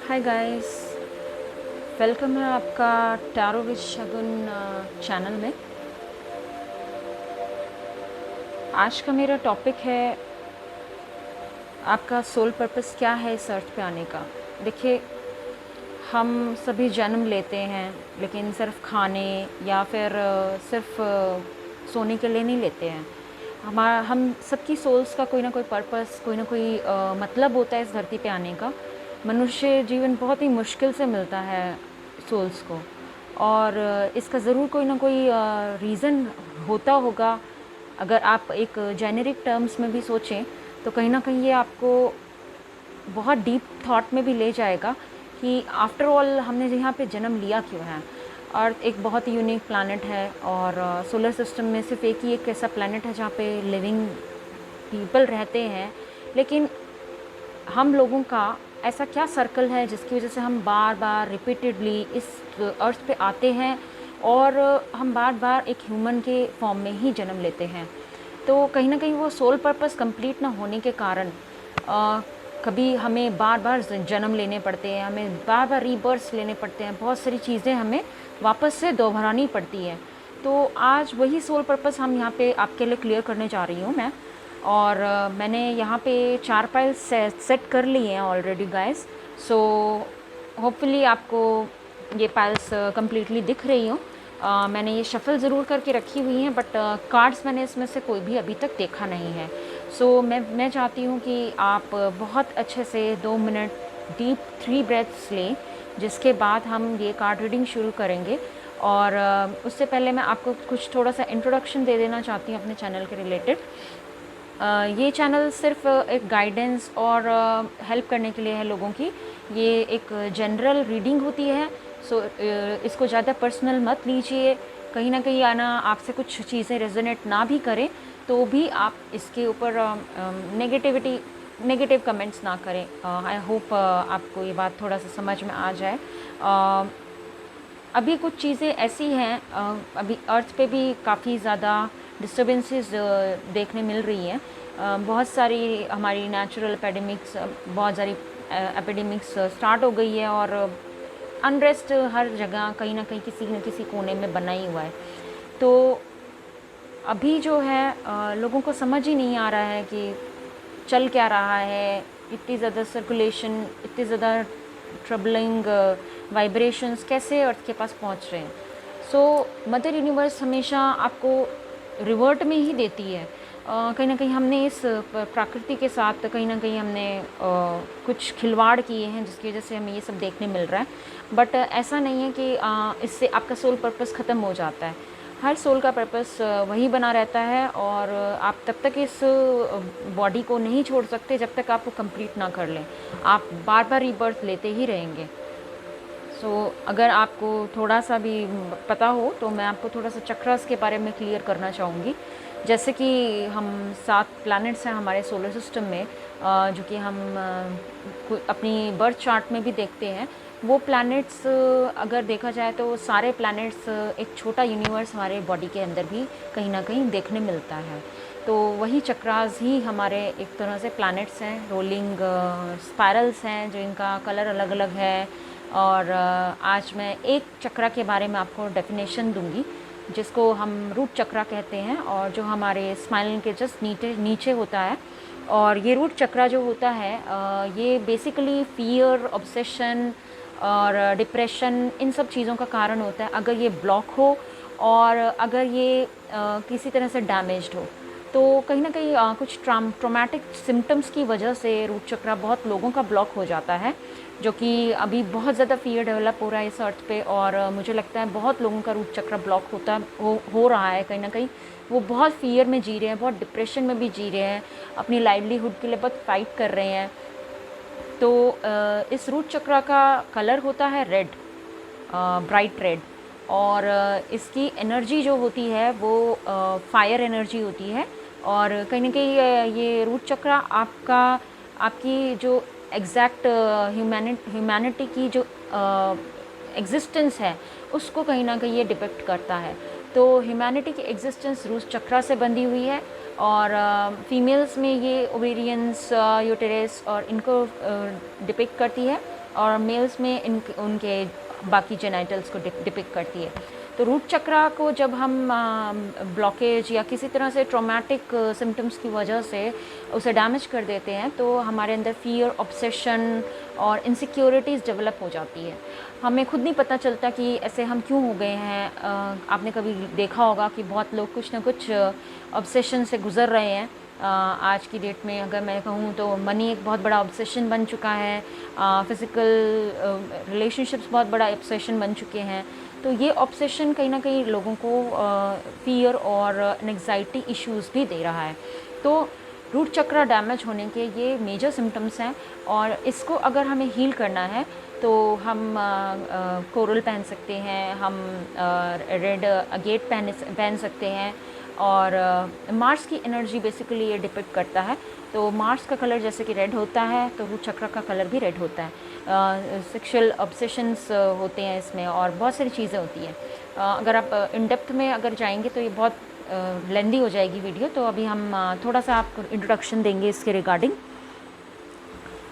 Hi guys, welcome है आपका tarot with Shagun channel में। आज का मेरा टॉपिक है आपका सोल पर्पस क्या है इस अर्थ पे आने का। देखिए, हम सभी जन्म लेते हैं लेकिन सिर्फ खाने या फिर सिर्फ सोने के लिए नहीं लेते हैं। हम सबकी सोल्स का कोई ना कोई पर्पस, कोई ना कोई मतलब होता है इस धरती पे आने का। मनुष्य जीवन बहुत ही मुश्किल से मिलता है सोल्स को, और इसका ज़रूर कोई ना कोई रीज़न होता होगा। अगर आप एक जेनेरिक टर्म्स में भी सोचें तो कहीं ना कहीं ये आपको बहुत डीप थॉट में भी ले जाएगा कि आफ्टर ऑल हमने यहाँ पे जन्म लिया क्यों है। अर्थ एक बहुत ही यूनिक प्लैनेट है, और सोलर सिस्टम में सिर्फ एक ही एक ऐसा प्लैनेट है जहाँ पे लिविंग पीपल रहते हैं। लेकिन हम लोगों का ऐसा क्या सर्कल है जिसकी वजह से हम बार बार रिपीटेडली इस अर्थ पे आते हैं, और हम बार बार एक ह्यूमन के फॉर्म में ही जन्म लेते हैं। तो कहीं ना कहीं वो सोल पर्पस कंप्लीट ना होने के कारण कभी हमें बार बार जन्म लेने पड़ते हैं, हमें बार बार रीबर्थ लेने पड़ते हैं, बहुत सारी चीज़ें हमें वापस से दोहरानी पड़ती हैं। तो आज वही सोल पर्पस हम यहाँ पे आपके लिए क्लियर करने जा रही हूँ मैं। और मैंने यहाँ पे 4 फाइल्स सेट कर ली हैं ऑलरेडी गाइस। सो होपफुली आपको ये फाइल्स कम्प्लीटली दिख रही हो। मैंने ये शफ़ल ज़रूर करके रखी हुई हैं, बट कार्ड्स मैंने इसमें से कोई भी अभी तक देखा नहीं है। सो मैं चाहती हूँ कि आप बहुत अच्छे से 2 मिनट डीप 3 ब्रेथ्स लें, जिसके बाद हम ये कार्ड रीडिंग शुरू करेंगे। और उससे पहले मैं आपको कुछ थोड़ा सा इंट्रोडक्शन दे देना चाहती हूँ अपने चैनल के रिलेटेड। ये चैनल सिर्फ एक गाइडेंस और हेल्प करने के लिए है लोगों की। ये एक जनरल रीडिंग होती है। सो इसको ज़्यादा पर्सनल मत लीजिए। कहीं ना कहीं आना आपसे कुछ चीज़ें रेजोनेट ना भी करें तो भी आप इसके ऊपर नेगेटिव कमेंट्स ना करें। आई होप आपको ये बात थोड़ा सा समझ में आ जाए। अभी कुछ चीज़ें ऐसी हैं, अभी अर्थ पे भी काफ़ी ज़्यादा डिस्टर्बेंसेस देखने मिल रही हैं। बहुत सारी हमारी नेचुरल एपिडेमिक्स, बहुत सारी एपिडेमिक्स स्टार्ट हो गई है, और अनरेस्ट हर जगह कहीं ना कहीं किसी न किसी कोने में बना ही हुआ है। तो अभी जो है लोगों को समझ ही नहीं आ रहा है कि चल क्या रहा है। इतनी ज़्यादा सर्कुलेशन, इतनी ज़्यादा ट्रबलिंग वाइब्रेशंस कैसे अर्थ के पास पहुंच रहे हैं। सो मदर यूनिवर्स हमेशा आपको रिवर्ट में ही देती है। कहीं ना कहीं हमने इस प्रकृति के साथ कहीं ना कहीं हमने कुछ खिलवाड़ किए हैं, जिसकी वजह से हमें ये सब देखने मिल रहा है। बट ऐसा नहीं है कि इससे आपका सोल पर्पस ख़त्म हो जाता है। हर सोल का पर्पस वही बना रहता है, और आप तब तक इस बॉडी को नहीं छोड़ सकते जब तक आप वो कंप्लीट ना कर लें। आप बार बार रीबर्थ लेते ही रहेंगे। सो अगर आपको थोड़ा सा भी पता हो तो मैं आपको थोड़ा सा चक्रास के बारे में क्लियर करना चाहूँगी। जैसे कि हम 7 प्लैनेट्स हैं हमारे सोलर सिस्टम में, जो कि हम अपनी बर्थ चार्ट में भी देखते हैं। वो प्लैनेट्स अगर देखा जाए तो सारे प्लैनेट्स एक छोटा यूनिवर्स हमारे बॉडी के अंदर भी कहीं ना कहीं देखने मिलता है। तो वही चक्रास ही हमारे एक तरह से प्लैनेट्स हैं, रोलिंग स्पायरल्स हैं, जो इनका कलर अलग अलग है। और आज मैं एक चक्रा के बारे में आपको डेफिनेशन दूंगी, जिसको हम रूट चक्रा कहते हैं, और जो हमारे स्पाइन के जस्ट नीचे होता है। और ये रूट चक्रा जो होता है ये बेसिकली फियर, ऑब्सेशन और डिप्रेशन, इन सब चीज़ों का कारण होता है अगर ये ब्लॉक हो, और अगर ये किसी तरह से डैमेज्ड हो। तो कहीं ना कहीं कुछ ट्रॉमेटिक सिम्टम्स की वजह से रूट चक्रा बहुत लोगों का ब्लॉक हो जाता है, जो कि अभी बहुत ज़्यादा फियर डेवलप हो रहा है इस अर्थ पे। और मुझे लगता है बहुत लोगों का रूट चक्रा ब्लॉक हो रहा है। कहीं ना कहीं वो बहुत फियर में जी रहे हैं, बहुत डिप्रेशन में भी जी रहे हैं, अपनी लाइवलीहुड के लिए बहुत फाइट कर रहे हैं। तो इस रूट चक्रा का कलर होता है रेड, ब्राइट रेड। और इसकी एनर्जी जो होती है वो फायर एनर्जी होती है। और कहीं ना कहीं ये रूट चक्रा आपकी जो एग्जैक्ट ह्यूमैनिटी की जो एग्जिस्टेंस है उसको कहीं ना कहीं ये डिपेक्ट करता है। तो ह्यूमैनिटी की एग्जिस्टेंस रूट चक्रा से बंधी हुई है। और फीमेल्स में ये ओवेरियंस, यूटेरस और इनको डिपिक्ट करती है। और मेल्स में उनके बाकी जेनिटल्स को डिपिक्ट करती है। तो रूट चक्रा को जब हम ब्लॉकेज या किसी तरह से ट्रॉमेटिक सिम्टम्स की वजह से उसे डैमेज कर देते हैं तो हमारे अंदर फियर, ऑब्सेशन और इनसिक्योरिटीज़ डेवलप हो जाती है। हमें खुद नहीं पता चलता कि ऐसे हम क्यों हो गए हैं। आपने कभी देखा होगा कि बहुत लोग कुछ ना कुछ ऑब्सेशन से गुज़र रहे हैं। आज की डेट में अगर मैं कहूँ तो मनी एक बहुत बड़ा ऑब्सेशन बन चुका है, फिज़िकल रिलेशनशिप्स बहुत बड़ा ऑब्सेशन बन चुके हैं। तो ये ऑब्सेशन कहीं ना कहीं लोगों को फियर और एंग्जाइटी इश्यूज़ भी दे रहा है। तो रूट चक्र डैमेज होने के ये मेजर सिम्टम्स हैं और इसको अगर हमें हील करना है तो हम कोरल पहन सकते हैं, हम रेड अगेट पहन सकते हैं। और मार्स की एनर्जी बेसिकली ये डिपिक्ट करता है। तो मार्स का कलर जैसे कि रेड होता है तो रूट चक्र का कलर भी रेड होता है। सेक्सुअल ऑब्सेशंस होते हैं इसमें और बहुत सारी चीज़ें होती हैं। अगर आप इन डेप्थ में अगर जाएंगे तो ये बहुत लेंदी हो जाएगी वीडियो। तो अभी हम थोड़ा सा आपको इंट्रोडक्शन देंगे इसके रिगार्डिंग।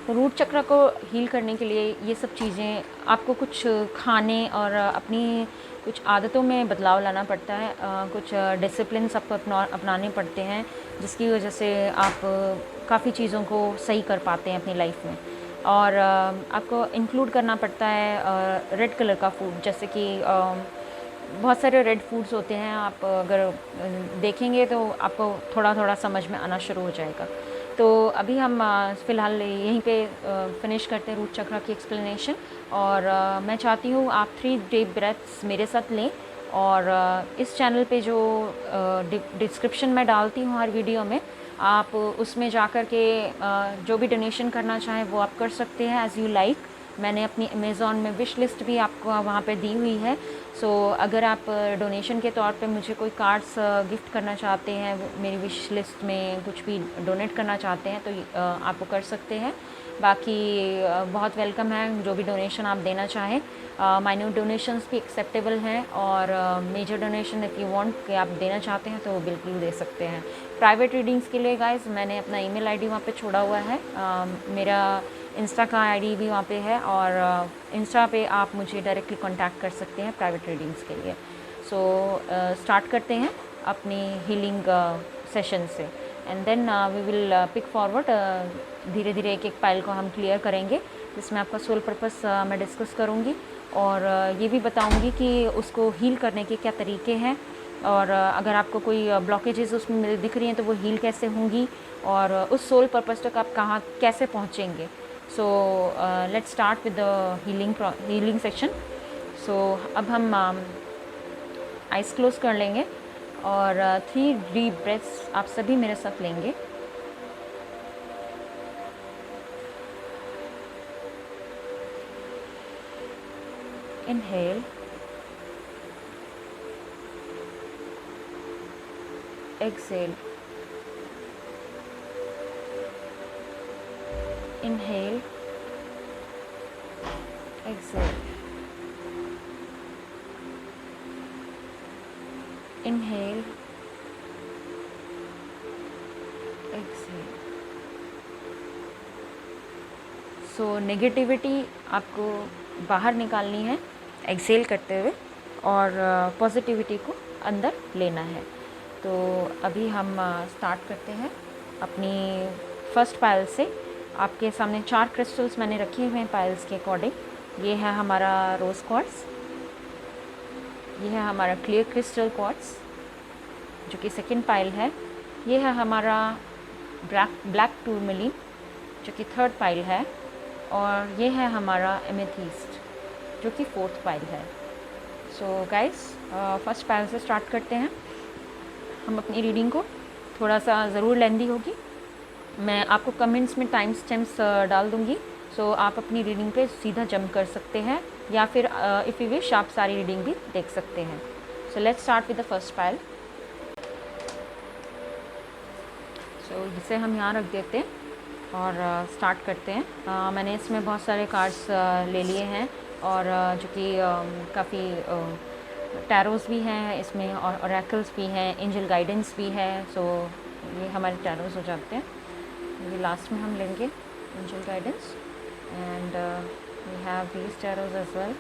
तो रूट चक्र को हील करने के लिए ये सब चीज़ें आपको कुछ खाने और अपनी कुछ आदतों में बदलाव लाना पड़ता है। कुछ डिसिप्लिन्स आपको अपनाने पड़ते हैं जिसकी वजह से आप काफ़ी चीज़ों को सही कर पाते हैं अपनी लाइफ में। और आपको इंक्लूड करना पड़ता है रेड कलर का फूड, जैसे कि बहुत सारे रेड फूड्स होते हैं। आप अगर देखेंगे तो आपको थोड़ा थोड़ा समझ में आना शुरू हो जाएगा। तो अभी हम फ़िलहाल यहीं पे फिनिश करते हैं रूट चक्र की एक्सप्लेनेशन। और मैं चाहती हूँ आप 3 डीप ब्रेथ्स मेरे साथ लें। और इस चैनल पे जो डिस्क्रिप्शन में डालती हूँ हर वीडियो में, आप उसमें जा कर के जो भी डोनेशन करना चाहें वो आप कर सकते हैं एज़ यू लाइक। मैंने अपनी अमेज़ॉन में विश लिस्ट भी आपको वहाँ पे दी हुई है। सो अगर आप डोनेशन के तौर पे मुझे कोई कार्ड्स गिफ्ट करना चाहते हैं, मेरी विश लिस्ट में कुछ भी डोनेट करना चाहते हैं तो आप वो कर सकते हैं। बाकी बहुत वेलकम है जो भी डोनेशन आप देना चाहें। माइन्यूट डोनेशंस भी एक्सेप्टेबल हैं और major donation if you want कि आप देना चाहते हैं तो वो बिल्कुल दे सकते हैं। प्राइवेट रीडिंग्स के लिए गाइस मैंने अपना ईमेल आईडी वहाँ पे छोड़ा हुआ है। मेरा इंस्टा का आईडी भी वहाँ पे है और इंस्टा पे आप मुझे डायरेक्टली कांटेक्ट कर सकते हैं प्राइवेट रीडिंग्स के लिए। सो स्टार्ट करते हैं अपनी हीलिंग सेशन से and then we will pick forward. धीरे धीरे एक एक पाइल को हम क्लियर करेंगे जिसमें आपका सोल पर्पस मैं डिस्कस करूँगी और ये भी बताऊँगी कि उसको हील करने के क्या तरीके हैं और अगर आपको कोई ब्लॉकेजेस उसमें दिख रही हैं तो वो हील कैसे होंगी और उस सोल पर्पस तक आप कहाँ कैसे पहुँचेंगे। So let's start with the healing section. So अब हम आइज़ क्लोज कर लेंगे और 3 डीप ब्रेथ्स आप सभी मेरे साथ लेंगे। Inhale, exhale, inhale, exhale, inhale, exhale। सो नेगेटिविटी आपको बाहर निकालनी है एक्सेल करते हुए और पॉजिटिविटी को अंदर लेना है। तो अभी हम स्टार्ट करते हैं अपनी फर्स्ट पायल से। आपके सामने 4 क्रिस्टल्स मैंने रखे हुए हैं पायल्स के अकॉर्डिंग। ये है हमारा रोज़ क्वार्ट्स, ये है हमारा क्लियर क्रिस्टल क्वार्ट्स जो कि सेकंड पायल है। ये है हमारा ब्लैक टूरमैलिन जो कि थर्ड पायल है और ये है हमारा एमेथिस्ट जो कि फोर्थ पायल है। सो गाइस फर्स्ट पायल से स्टार्ट करते हैं हम अपनी रीडिंग को। थोड़ा सा ज़रूर लेंदी होगी, मैं आपको कमेंट्स में टाइम स्टैम्प्स डाल दूँगी। सो आप अपनी रीडिंग पे सीधा जंप कर सकते हैं या फिर इफ़ यू विश आप सारी रीडिंग भी देख सकते हैं। So let's start with the first pile. So इसे हम यहाँ रख देते हैं और स्टार्ट करते हैं। मैंने इसमें बहुत सारे कार्ड्स ले लिए हैं और जो कि काफ़ी टैरोस भी हैं इसमें और ओरेकल्स भी हैं, एंजल गाइडेंस भी है। सो ये हमारे टैरोस हो जाते हैं। ये लास्ट में हम लेंगे एंजल गाइडेंस एंड ये these tarots as well.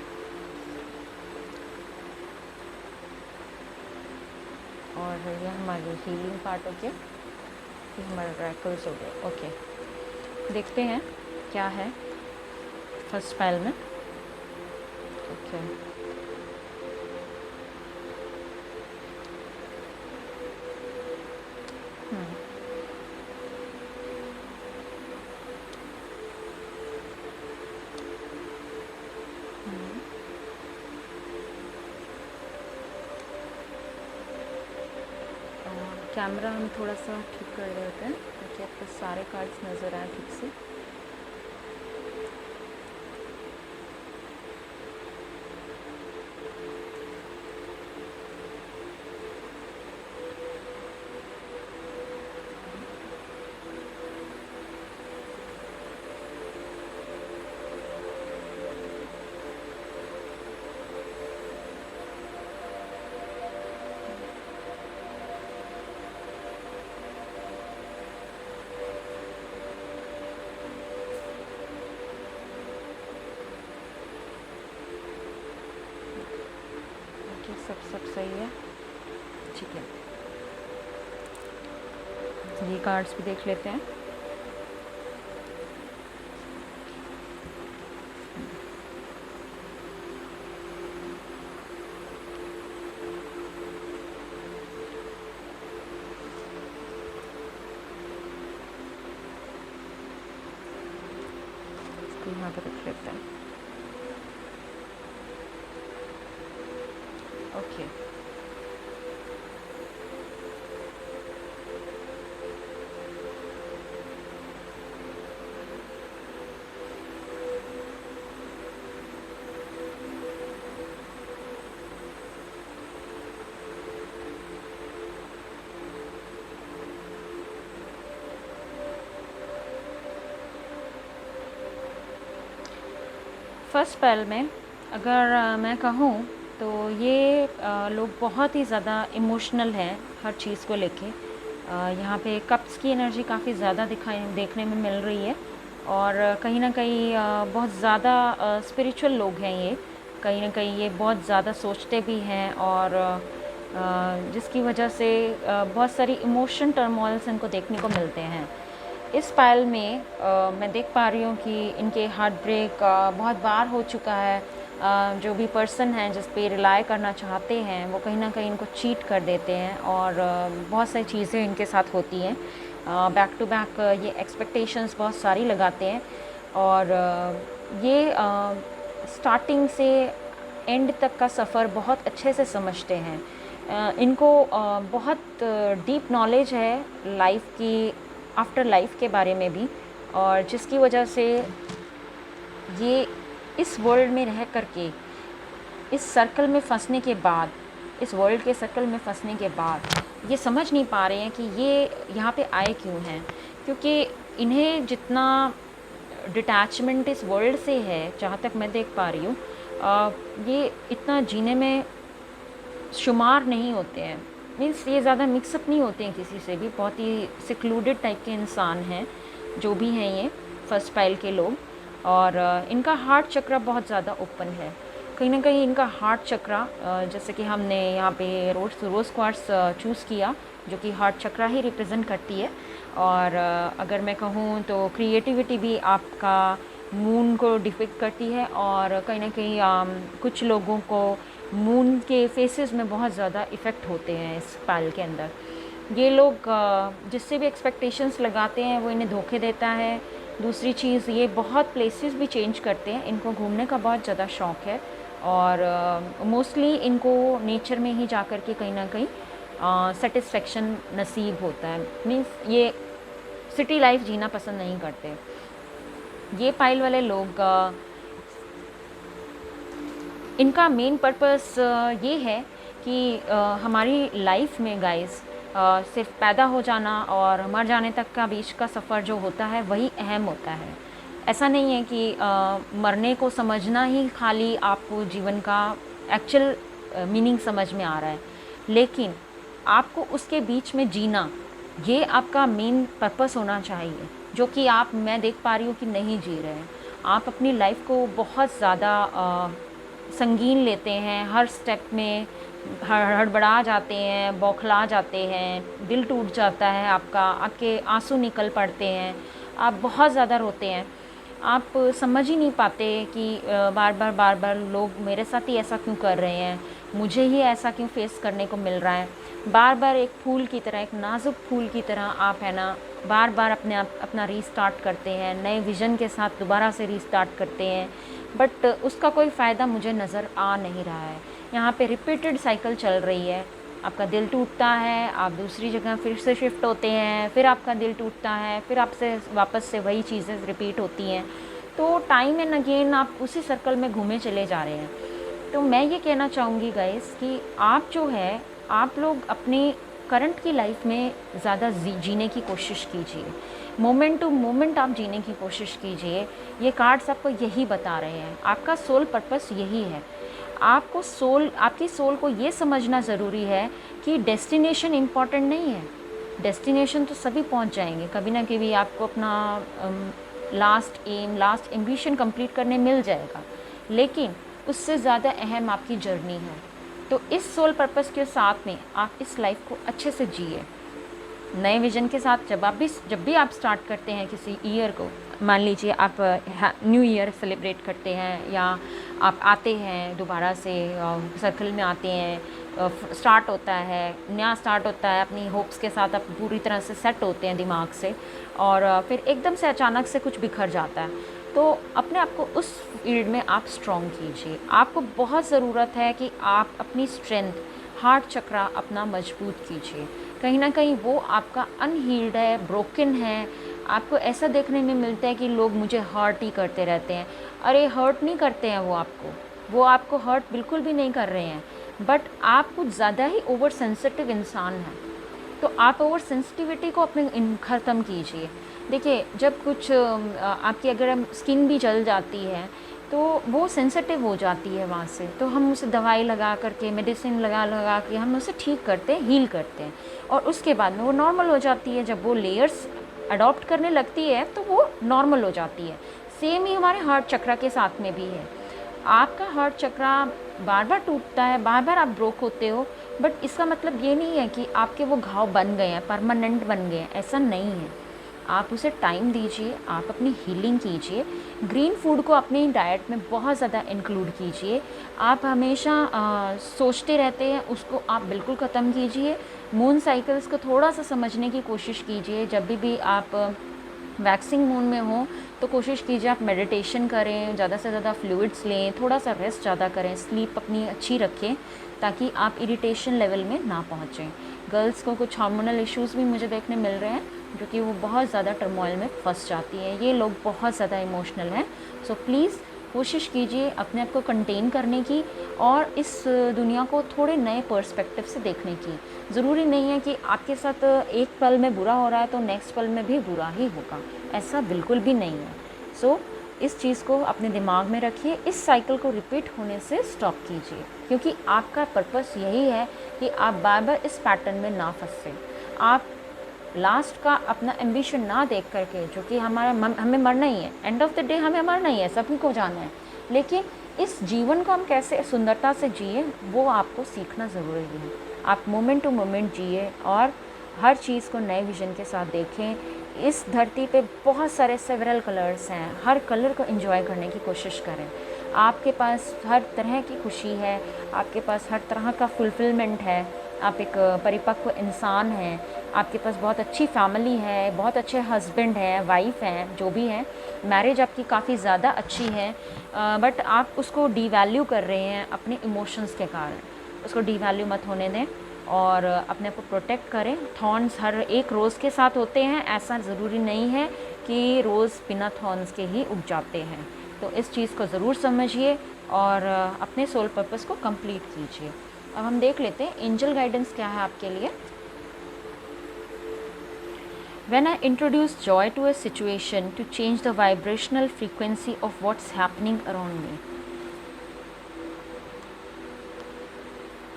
और ये हमारी हीलिंग पार्ट हो गया, ये हमारा रैकल्स हो गया। ओके, देखते हैं क्या है फर्स्ट पाइल में। ओके, कैमरा हम थोड़ा सा ठीक कर देते हैं ताकि आपको सारे कार्ड्स नज़र आए ठीक से। सब सही है, ठीक है। ये कार्ड्स भी देख लेते हैं। इसको यहाँ पर रख लेते हैं। ओके, फर्स्ट पेल में अगर मैं कहूँ तो ये लोग बहुत ही ज़्यादा इमोशनल हैं हर चीज़ को लेके। यहाँ पे कप्स की एनर्जी काफ़ी ज़्यादा देखने में मिल रही है, और कहीं ना कहीं बहुत ज़्यादा स्पिरिचुअल लोग हैं ये। कहीं ना कहीं ये बहुत ज़्यादा सोचते भी हैं, और जिसकी वजह से बहुत सारी इमोशन टर्मोइल्स इनको देखने को मिलते हैं। इस पाइल में मैं देख पा रही हूँ कि इनके हार्ट ब्रेक बहुत बार हो चुका है। जो भी पर्सन हैं जिस पे रिलाई करना चाहते हैं वो कहीं ना कहीं इनको चीट कर देते हैं, और बहुत सारी चीज़ें इनके साथ होती हैं। बैक टू बैक ये एक्सपेक्टेशंस बहुत सारी लगाते हैं, और ये स्टार्टिंग से एंड तक का सफ़र बहुत अच्छे से समझते हैं। इनको बहुत डीप नॉलेज है लाइफ की, आफ्टर लाइफ के बारे में भी, और जिसकी वजह से ये इस वर्ल्ड में रह करके इस सर्कल में फंसने के बाद, इस वर्ल्ड के सर्कल में फंसने के बाद ये समझ नहीं पा रहे हैं कि ये यहाँ पे आए क्यों हैं। क्योंकि इन्हें जितना डिटैचमेंट इस वर्ल्ड से है, जहाँ तक मैं देख पा रही हूँ, ये इतना जीने में शुमार नहीं होते हैं। मीन्स ये ज़्यादा मिक्सअप नहीं होते हैं किसी से भी, बहुत ही सिक्लूडेड टाइप के इंसान हैं जो भी हैं ये फर्स्ट पाइल के लोग। और इनका हार्ट चक्र बहुत ज़्यादा ओपन है। कहीं ना कहीं इनका हार्ट चक्र, जैसे कि हमने यहाँ पे रोज़ क्वार्ट्स चूज़ किया जो कि हार्ट चक्र ही रिप्रेजेंट करती है। और अगर मैं कहूँ तो क्रिएटिविटी भी आपका मून को डिपिक्ट करती है, और कहीं ना कहीं कुछ लोगों को मून के फेसेस में बहुत ज़्यादा इफ़ेक्ट होते हैं इस पाइल के अंदर। ये लोग जिससे भी एक्सपेक्टेशंस लगाते हैं वो इन्हें धोखे देता है। दूसरी चीज़, ये बहुत प्लेसेस भी चेंज करते हैं, इनको घूमने का बहुत ज़्यादा शौक़ है, और मोस्टली इनको नेचर में ही जाकर के कहीं ना कहीं सेटिस्फेक्शन नसीब होता है। मीन्स ये सिटी लाइफ जीना पसंद नहीं करते। ये पाइल वाले लोग, इनका मेन पर्पस ये है कि हमारी लाइफ में गाइस सिर्फ पैदा हो जाना और मर जाने तक का बीच का सफ़र जो होता है वही अहम होता है। ऐसा नहीं है कि मरने को समझना ही खाली आपको जीवन का एक्चुअल मीनिंग समझ में आ रहा है, लेकिन आपको उसके बीच में जीना ये आपका मेन पर्पस होना चाहिए, जो कि मैं देख पा रही हूँ कि नहीं जी रहे हैं। आप अपनी लाइफ को बहुत ज़्यादा संगीन लेते हैं, हर स्टेप में हड़बड़ा जाते हैं, बौखला जाते हैं, दिल टूट जाता है आपका, आपके आंसू निकल पड़ते हैं, आप बहुत ज़्यादा रोते हैं। आप समझ ही नहीं पाते कि बार बार लोग मेरे साथ ही ऐसा क्यों कर रहे हैं, मुझे ही ऐसा क्यों फेस करने को मिल रहा है। बार बार एक फूल की तरह, एक नाजुक फूल की तरह आप है ना बार बार अपना रीस्टार्ट करते हैं, नए विज़न के साथ दोबारा से रीस्टार्ट करते हैं, बट उसका कोई फ़ायदा मुझे नज़र आ नहीं रहा है। यहाँ पे रिपीटेड साइकिल चल रही है, आपका दिल टूटता है, आप दूसरी जगह फिर से शिफ्ट होते हैं, फिर आपका दिल टूटता है, फिर आपसे वापस से वही चीज़ें रिपीट होती हैं। तो टाइम एंड अगेन आप उसी सर्कल में घूमे चले जा रहे हैं। तो मैं ये कहना चाहूँगी गाइस कि आप जो है, आप लोग अपनी करंट की लाइफ में ज़्यादा जीने की कोशिश कीजिए, मोमेंट टू मोमेंट आप जीने की कोशिश कीजिए। ये कार्ड्स आपको यही बता रहे हैं, आपका सोल पर्पस यही है। आपकी सोल को ये समझना ज़रूरी है कि डेस्टिनेशन इम्पॉर्टेंट नहीं है। डेस्टिनेशन तो सभी पहुंच जाएंगे, कभी ना कभी आपको अपना लास्ट एम्बिशन कंप्लीट करने मिल जाएगा, लेकिन उससे ज़्यादा अहम आपकी जर्नी है। तो इस सोल पर्पस के साथ में आप इस लाइफ को अच्छे से जिए, नए विजन के साथ। जब भी आप स्टार्ट करते हैं किसी ईयर को, मान लीजिए आप न्यू ईयर सेलिब्रेट करते हैं, या आप आते हैं दोबारा से सर्कल में आते हैं, स्टार्ट होता है, नया स्टार्ट होता है, अपनी होप्स के साथ आप पूरी तरह से सेट होते हैं दिमाग से, और फिर एकदम से अचानक से कुछ बिखर जाता है। तो अपने आप को उस फील्ड में आप स्ट्रॉन्ग कीजिए। आपको बहुत ज़रूरत है कि आप अपनी स्ट्रेंथ, हार्ट चक्रा अपना मजबूत कीजिए। कहीं ना कहीं वो आपका अनहील्ड है, ब्रोकन है। आपको ऐसा देखने में मिलता है कि लोग मुझे हर्ट ही करते रहते हैं। अरे हर्ट नहीं करते हैं वो आपको हर्ट बिल्कुल भी नहीं कर रहे हैं, बट आप कुछ ज़्यादा ही ओवर सेंसिटिव इंसान हैं। तो आप ओवर सेंसिटिविटी को अपने ख़त्म कीजिए। देखिए, जब कुछ आपकी अगर स्किन भी जल जाती है तो वो सेंसिटिव हो जाती है वहाँ से, तो हम उसे दवाई लगा करके, मेडिसिन लगा के हम उसे ठीक करते हैं, हील करते हैं, और उसके बाद में वो नॉर्मल हो जाती है। जब वो लेयर्स अडॉप्ट करने लगती है तो वो नॉर्मल हो जाती है। सेम ही हमारे हार्ट चक्रा के साथ में भी है। आपका हार्ट चक्रा बार बार टूटता है, बार बार आप ब्रोक होते हो, बट इसका मतलब ये नहीं है कि आपके वो घाव बन गए हैं, परमानेंट बन गए हैं, ऐसा नहीं है। आप उसे टाइम दीजिए, आप अपनी हीलिंग कीजिए। ग्रीन फूड को अपनी डाइट में बहुत ज़्यादा इंक्लूड कीजिए। आप हमेशा सोचते रहते हैं, उसको आप बिल्कुल ख़त्म कीजिए। मून साइकिल्स को थोड़ा सा समझने की कोशिश कीजिए। जब भी आप वैक्सिंग मून में हो तो कोशिश कीजिए आप मेडिटेशन करें, ज़्यादा से ज़्यादा फ्लूइड्स लें, थोड़ा सा रेस्ट ज़्यादा करें, स्लीप अपनी अच्छी रखें, ताकि आप इरिटेशन लेवल में ना पहुँचें। गर्ल्स को कुछ हार्मोनल इश्यूज़ भी मुझे देखने मिल रहे हैं, जो कि वो बहुत ज़्यादा टर्मोइल में फंस जाती है। ये लोग बहुत ज़्यादा इमोशनल हैं। सो प्लीज़ कोशिश कीजिए अपने आप को कंटेन करने की, और इस दुनिया को थोड़े नए पर्सपेक्टिव से देखने की। ज़रूरी नहीं है कि आपके साथ एक पल में बुरा हो रहा है तो नेक्स्ट पल में भी बुरा ही होगा, ऐसा बिल्कुल भी नहीं है। सो इस चीज़ को अपने दिमाग में रखिए, इस साइकिल को रिपीट होने से स्टॉप कीजिए, क्योंकि आपका पर्पस यही है कि आप बार बार इस पैटर्न में ना फंसें। आप लास्ट का अपना एम्बिशन ना देख करके, जो कि हमें मरना ही है, एंड ऑफ द डे हमें मरना ही है, सभी को जाना है, लेकिन इस जीवन को हम कैसे सुंदरता से जिए वो आपको सीखना ज़रूरी है। आप मोमेंट टू मोमेंट जिए और हर चीज़ को नए विजन के साथ देखें। इस धरती पे बहुत सारे सेवरल कलर्स हैं, हर कलर को एंजॉय करने की कोशिश करें। आपके पास हर तरह की खुशी है, आपके पास हर तरह का फुलफिलमेंट है, आप एक परिपक्व इंसान हैं, आपके पास बहुत अच्छी फैमिली है, बहुत अच्छे हस्बैंड हैं, वाइफ हैं, जो भी हैं, मैरिज आपकी काफ़ी ज़्यादा अच्छी है, बट आप उसको डीवैल्यू कर रहे हैं अपने इमोशंस के कारण। उसको डीवैल्यू मत होने दें और अपने आप को प्रोटेक्ट करें। थॉर्न्स हर एक रोज़ के साथ होते हैं, ऐसा ज़रूरी नहीं है कि रोज़ बिना थॉर्न्स के ही उग जाते हैं। तो इस चीज़ को ज़रूर समझिए और अपने सोल पर्पस को कंप्लीट कीजिए। अब हम देख लेते हैं एंजल गाइडेंस क्या है आपके लिए। When I introduce joy to a situation to change the vibrational frequency of what's happening around me,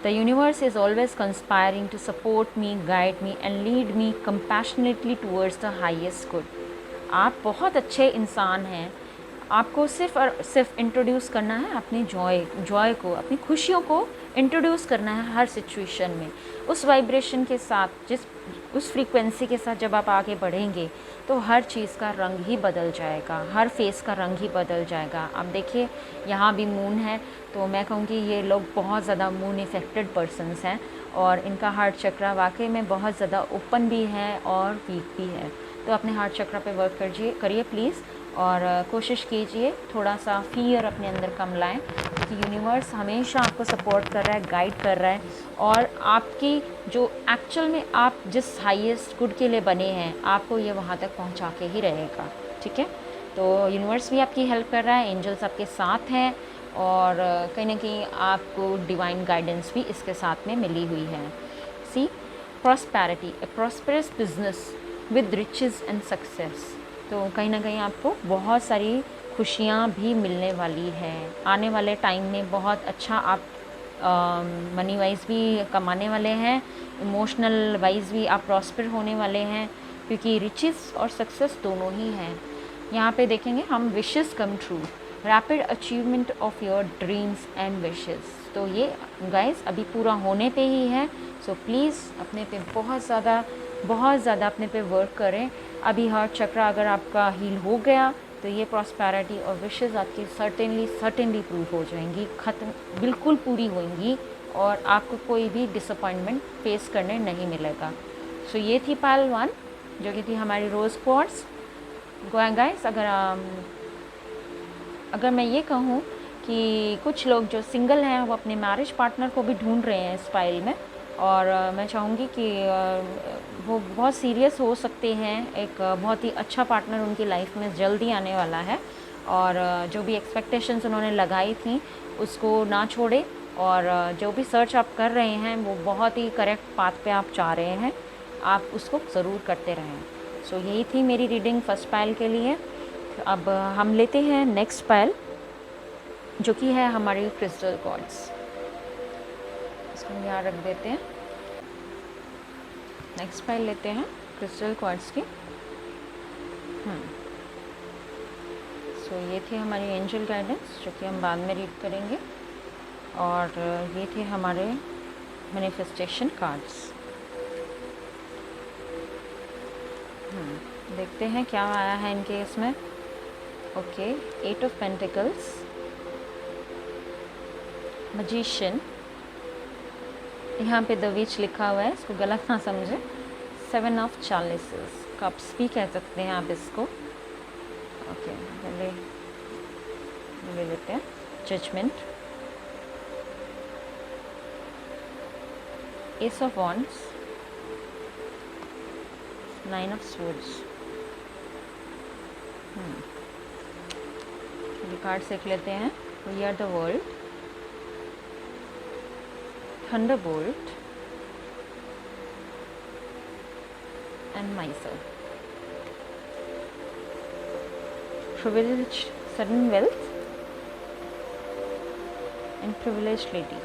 the universe is always conspiring to support me, guide me and lead me compassionately towards the highest good. आप बहुत अच्छे इंसान हैं, आपको सिर्फ़ और सिर्फ introduce करना है अपनी जॉय को, अपनी खुशियों को इंट्रोड्यूस करना है हर सिचुएशन में। उस वाइब्रेशन के साथ, उस फ्रीक्वेंसी के साथ जब आप आगे बढ़ेंगे तो हर चीज़ का रंग ही बदल जाएगा, हर फेस का रंग ही बदल जाएगा। अब देखिए यहाँ भी मून है, तो मैं कहूँगी ये लोग बहुत ज़्यादा मून इफेक्टेड पर्सनस हैं और इनका हार्ट चक्रा वाकई में बहुत ज़्यादा ओपन भी है और वीक भी है। तो अपने हार्ट चक्रा पे वर्क करिए प्लीज़, और कोशिश कीजिए थोड़ा सा फियर अपने अंदर कम लाएं, क्योंकि यूनिवर्स हमेशा आपको सपोर्ट कर रहा है, गाइड कर रहा है, और आपकी जो एक्चुअल में आप जिस हाईएस्ट गुड के लिए बने हैं आपको ये वहाँ तक पहुँचा के ही रहेगा। ठीक है, तो यूनिवर्स भी आपकी हेल्प कर रहा है, एंजल्स आपके साथ हैं, और कहीं ना कहीं आपको डिवाइन गाइडेंस भी इसके साथ में मिली हुई है। See prosperity, a prosperous business with riches and success. तो कहीं ना कहीं आपको बहुत सारी खुशियाँ भी मिलने वाली है। आने वाले टाइम में बहुत अच्छा आप मनी वाइज भी कमाने वाले हैं, इमोशनल वाइज भी आप प्रॉस्पर होने वाले हैं, क्योंकि रिचेस और सक्सेस दोनों ही हैं। यहाँ पे देखेंगे हम wishes come true, rapid achievement of your dreams and wishes. तो ये गाइस अभी पूरा होने पे ही है। सो प्लीज़ अपने पे बहुत ज़्यादा अपने पे वर्क करें। अभी हार्ट चक्र अगर आपका हील हो गया तो ये प्रॉस्पेरिटी और विशेस आपकी सर्टेनली प्रूव हो जाएंगी, ख़त्म बिल्कुल पूरी होंगी, और आपको कोई भी डिसअपॉइंटमेंट फेस करने नहीं मिलेगा। सो ये थी पायल 1 जो कि थी हमारी रोज़ क्वार्ट्स। गाइस अगर मैं ये कहूँ कि कुछ लोग जो सिंगल हैं वो अपने मैरिज पार्टनर को भी ढूंढ रहे हैं इस फाइल में, और मैं चाहूँगी कि वो बहुत सीरियस हो सकते हैं। एक बहुत ही अच्छा पार्टनर उनकी लाइफ में जल्दी आने वाला है, और जो भी एक्सपेक्टेशंस उन्होंने लगाई थी उसको ना छोड़े, और जो भी सर्च आप कर रहे हैं वो बहुत ही करेक्ट पाथ पे आप जा रहे हैं, आप उसको ज़रूर करते रहें। सो यही थी मेरी रीडिंग फर्स्ट पायल के लिए। अब हम लेते हैं नेक्स्ट पायल जो कि है हमारी क्रिस्टल क्वार्ट्स। इसको हम यहाँ रख देते हैं। नेक्स्ट पायल लेते हैं क्रिस्टल क्वार्ट्स की। सो ये थे हमारी एंजल गाइडेंस जो कि हम बाद में रीड करेंगे, और ये थे हमारे मैनिफेस्टेशन कार्ड्स। देखते हैं क्या आया है इनके इसमें। ओके, 8 ऑफ पेंटिकल्स, मैजिशियन, यहाँ पे द विच लिखा हुआ है, इसको गलत ना समझे, 7 ऑफ चालिसेस, कप्स भी कह सकते हैं आप इसको। ओके, पहले ले लेते हैं judgement, ace of wands, 9 of swords. Card देख लेते हैं। We are the world, thunderbolt and myself. Privileged sudden wealth and privileged lady.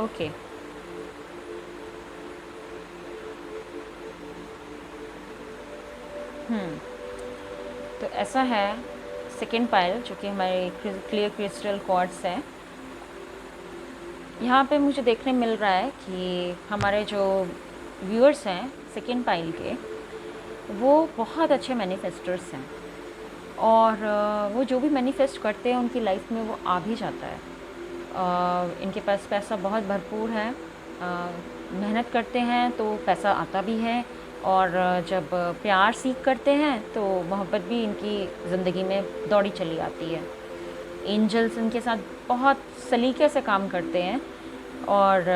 Okay. तो ऐसा है सेकेंड पाइल जो कि हमारे क्लियर क्रिस्टल क्वार्ट्स है। यहाँ पे मुझे देखने मिल रहा है कि हमारे जो व्यूअर्स हैं सेकेंड पाइल के, वो बहुत अच्छे मैनिफेस्टर्स हैं, और वो जो भी मैनिफेस्ट करते हैं उनकी लाइफ में वो आ भी जाता है। इनके पास पैसा बहुत भरपूर है, मेहनत करते हैं तो पैसा आता भी है, और जब प्यार सीख करते हैं तो मोहब्बत भी इनकी ज़िंदगी में दौड़ी चली आती है। एंजल्स इनके साथ बहुत सलीके से काम करते हैं, और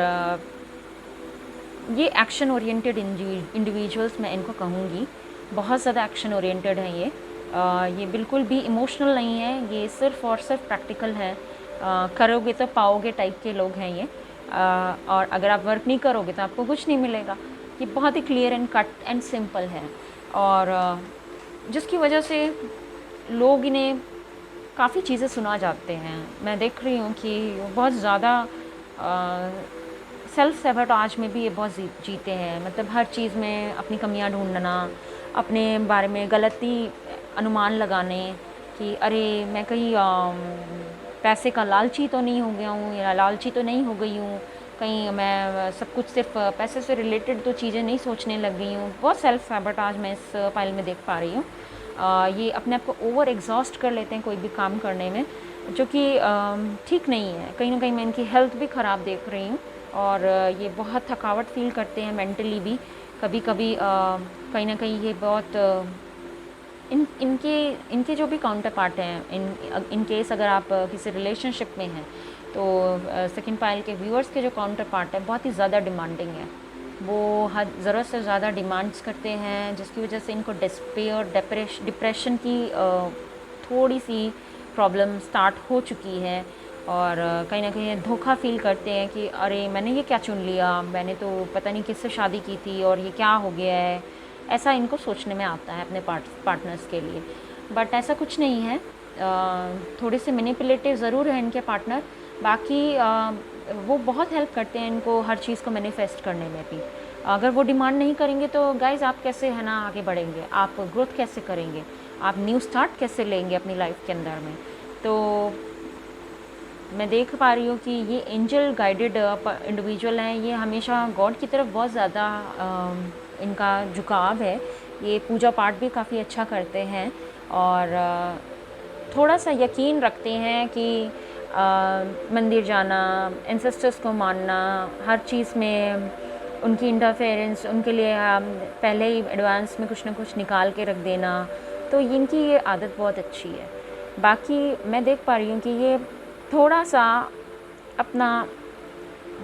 ये एक्शन ओरिएंटेड इंडिविजुअल्स मैं इनको कहूँगी, बहुत ज़्यादा एक्शन ओरिएंटेड हैं ये बिल्कुल भी इमोशनल नहीं है, ये सिर्फ़ और सिर्फ प्रैक्टिकल है। करोगे तो पाओगे टाइप के लोग हैं ये, और अगर आप वर्क नहीं करोगे तो आपको कुछ नहीं मिलेगा। ये बहुत ही clear and cut and simple है, और जिसकी वजह से लोग इन्हें काफ़ी चीज़ें सुना जाते हैं। मैं देख रही हूँ कि वो बहुत ज़्यादा सेल्फ सैबोटाज में भी ये बहुत जीते हैं, मतलब हर चीज़ में अपनी कमियां ढूंढना, अपने बारे में गलती अनुमान लगाने कि अरे मैं कहीं पैसे का लालची तो नहीं हो गया हूँ या लालची तो नहीं हो गई हूँ, कहीं मैं सब कुछ सिर्फ पैसे से रिलेटेड तो चीज़ें नहीं सोचने लग गई हूँ। बहुत सेल्फ सैबोटाज मैं इस फाइल में देख पा रही हूँ। ये अपने आप को ओवर एग्जॉस्ट कर लेते हैं कोई भी काम करने में, जो कि ठीक नहीं है। कहीं ना कहीं मैं इनकी हेल्थ भी ख़राब देख रही हूँ और ये बहुत थकावट फील करते हैं मेंटली भी कभी कभी। कहीं ना कहीं ये बहुत इनके जो भी काउंटर पार्ट हैं, इन केस अगर आप किसी रिलेशनशिप में हैं तो सेकंड पाइल के व्यूअर्स के जो काउंटर पार्ट है बहुत ही ज़्यादा डिमांडिंग है। वो हद ज़रूरत से ज़्यादा डिमांड्स करते हैं, जिसकी वजह से इनको डिस्पेयर डिप्रेशन की थोड़ी सी प्रॉब्लम स्टार्ट हो चुकी है। और कहीं ना कहीं धोखा फील करते हैं कि अरे मैंने ये क्या चुन लिया, मैंने तो पता नहीं किससे शादी की थी और ये क्या हो गया है, ऐसा इनको सोचने में आता है अपने पार्टनर्स के लिए। बट ऐसा कुछ नहीं है। थोड़े से मैनिपुलेटिव ज़रूर है इनके पार्टनर, बाकी वो बहुत हेल्प करते हैं इनको हर चीज़ को मैनिफेस्ट करने में भी। अगर वो डिमांड नहीं करेंगे तो गाइज आप कैसे है ना आगे बढ़ेंगे, आप ग्रोथ कैसे करेंगे, आप न्यू स्टार्ट कैसे लेंगे अपनी लाइफ के अंदर में। तो मैं देख पा रही हूँ कि ये एंजल गाइडेड इंडिविजुअल हैं, ये हमेशा गॉड की तरफ बहुत ज़्यादा इनका झुकाव है। ये पूजा पाठ भी काफ़ी अच्छा करते हैं और थोड़ा सा यकीन रखते हैं कि मंदिर जाना, एंसेस्टर्स को मानना, हर चीज़ में उनकी इंटरफेरेंस उनके लिए पहले ही एडवांस में कुछ ना कुछ निकाल के रख देना, तो इनकी ये आदत बहुत अच्छी है। बाकी मैं देख पा रही हूँ कि ये थोड़ा सा अपना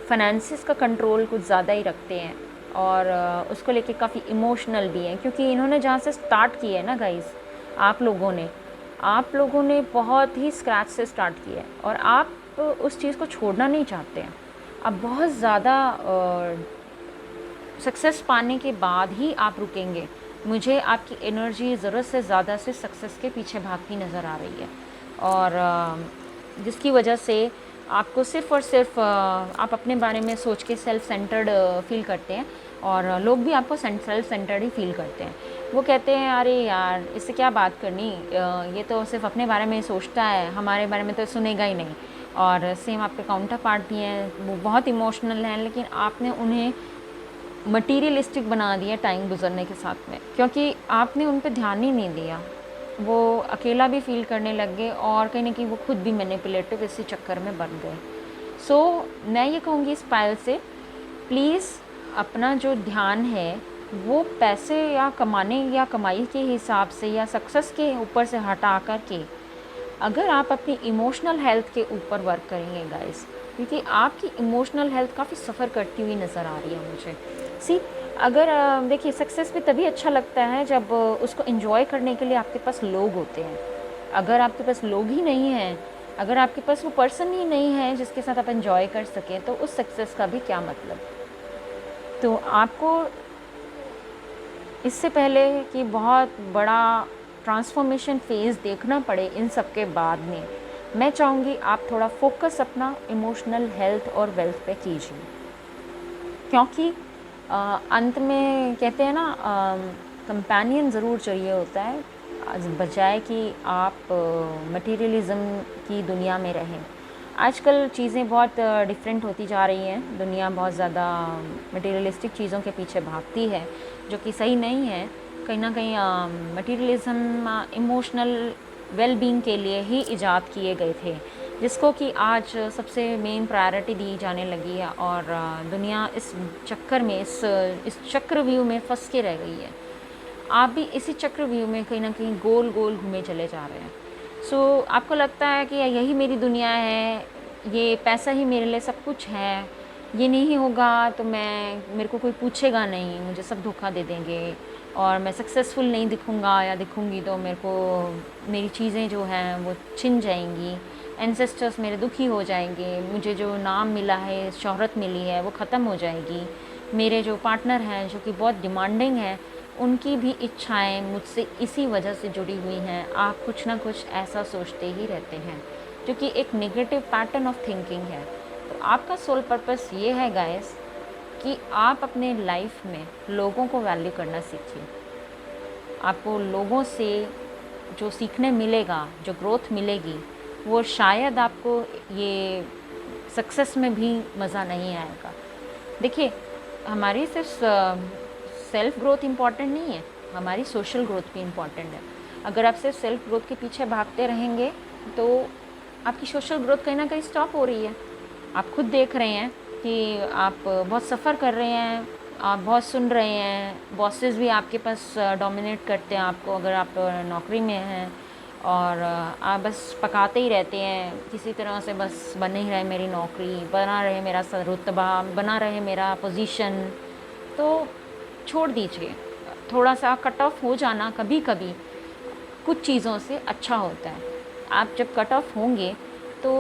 फाइनेंसिस का कंट्रोल कुछ ज़्यादा ही रखते हैं और उसको लेके काफ़ी इमोशनल भी हैं, क्योंकि इन्होंने जहाँ से स्टार्ट किया है ना गाइस, आप लोगों ने बहुत ही स्क्रैच से स्टार्ट किया है और आप उस चीज़ को छोड़ना नहीं चाहते हैं। अब बहुत ज़्यादा सक्सेस पाने के बाद ही आप रुकेंगे। मुझे आपकी एनर्जी ज़रूरत से ज़्यादा से सक्सेस के पीछे भागती नज़र आ रही है और जिसकी वजह से आपको सिर्फ़ और सिर्फ आप अपने बारे में सोच के सेल्फ सेंटर्ड फील करते हैं और लोग भी आपको सेल्फ सेंटर्ड ही फील करते हैं। वो कहते हैं अरे यार इससे क्या बात करनी, ये तो सिर्फ अपने बारे में सोचता है, हमारे बारे में तो सुनेगा ही नहीं। और सेम आपके काउंटर पार्ट भी हैं, वो बहुत इमोशनल हैं, लेकिन आपने उन्हें मटीरियलिस्टिक बना दिया टाइम गुजरने के साथ में, क्योंकि आपने उन पर ध्यान ही नहीं दिया। वो अकेला भी फील करने लग गए और कहीं ना कहीं वो खुद भी मैनिपुलेटिव इसी चक्कर में बन गए। सो मैं ये कहूँगी इस पायल से, प्लीज़ अपना जो ध्यान है वो पैसे या कमाने या कमाई के हिसाब से या सक्सेस के ऊपर से हटा कर के अगर आप अपनी इमोशनल हेल्थ के ऊपर वर्क करेंगे गाइस, क्योंकि आपकी इमोशनल हेल्थ काफ़ी सफ़र करती हुई नज़र आ रही है मुझे। अगर देखिए सक्सेस भी तभी अच्छा लगता है जब उसको एंजॉय करने के लिए आपके पास लोग होते हैं। अगर आपके पास लोग ही नहीं हैं, अगर आपके पास वो पर्सन ही नहीं है जिसके साथ आप एंजॉय कर सकें, तो उस सक्सेस का भी क्या मतलब। तो आपको इससे पहले कि बहुत बड़ा ट्रांसफॉर्मेशन फेज़ देखना पड़े इन सब के बाद में, मैं चाहूँगी आप थोड़ा फोकस अपना इमोशनल हेल्थ और वेल्थ पे कीजिए, क्योंकि अंत में कहते हैं ना कंपेनियन ज़रूर चाहिए होता है, बजाय कि आप मटेरियलिज़म की दुनिया में रहें। आजकल चीज़ें बहुत डिफरेंट होती जा रही हैं, दुनिया बहुत ज़्यादा मटेरियलिस्टिक चीज़ों के पीछे भागती है, जो कि सही नहीं है। कहीं ना कहीं मटेरियलिज़म इमोशनल वेलबींग के लिए ही इजाद किए गए थे, जिसको कि आज सबसे मेन प्रायोरिटी दी जाने लगी है और दुनिया इस चक्कर में इस चक्रव्यूह में फंस के रह गई है। आप भी इसी चक्रव्यूह में कहीं ना कहीं गोल गोल घूमे चले जा रहे हैं। सो आपको लगता है कि यही मेरी दुनिया है, ये पैसा ही मेरे लिए सब कुछ है, ये नहीं होगा तो मेरे को कोई पूछेगा नहीं, मुझे सब धोखा दे देंगे और मैं सक्सेसफुल नहीं दिखूँगा या दिखूँगी तो मेरी चीज़ें जो हैं वो छिन जाएंगी, एंसेस्टर्स मेरे दुखी हो जाएंगे, मुझे जो नाम मिला है, शोहरत मिली है, वो ख़त्म हो जाएगी। मेरे जो पार्टनर हैं जो कि बहुत डिमांडिंग हैं, उनकी भी इच्छाएं मुझसे इसी वजह से जुड़ी हुई हैं। आप कुछ ना कुछ ऐसा सोचते ही रहते हैं, जो कि एक नेगेटिव पैटर्न ऑफ थिंकिंग है। तो आपका सोल पर्पस ये है गाइस कि आप अपने लाइफ में लोगों को वैल्यू करना सीखिए। आपको लोगों से जो सीखने मिलेगा, जो ग्रोथ मिलेगी, वो शायद आपको ये सक्सेस में भी मज़ा नहीं आएगा। देखिए, हमारी सिर्फ सेल्फ ग्रोथ इम्पॉर्टेंट नहीं है, हमारी सोशल ग्रोथ भी इम्पॉर्टेंट है। अगर आप सिर्फ सेल्फ ग्रोथ के पीछे भागते रहेंगे तो आपकी सोशल ग्रोथ कहीं ना कहीं स्टॉप हो रही है। आप खुद देख रहे हैं कि आप बहुत सफ़र कर रहे हैं, आप बहुत सुन रहे हैं, बॉसेस भी आपके पास डोमिनेट करते हैं आपको अगर आप नौकरी में हैं, और आप बस पकाते ही रहते हैं किसी तरह से, बस बन ही रहे मेरी नौकरी, बना रहे मेरा रुतबा, बना रहे मेरा पोजीशन। तो छोड़ दीजिए, थोड़ा सा कट ऑफ हो जाना कभी कभी कुछ चीज़ों से अच्छा होता है। आप जब कट ऑफ होंगे तो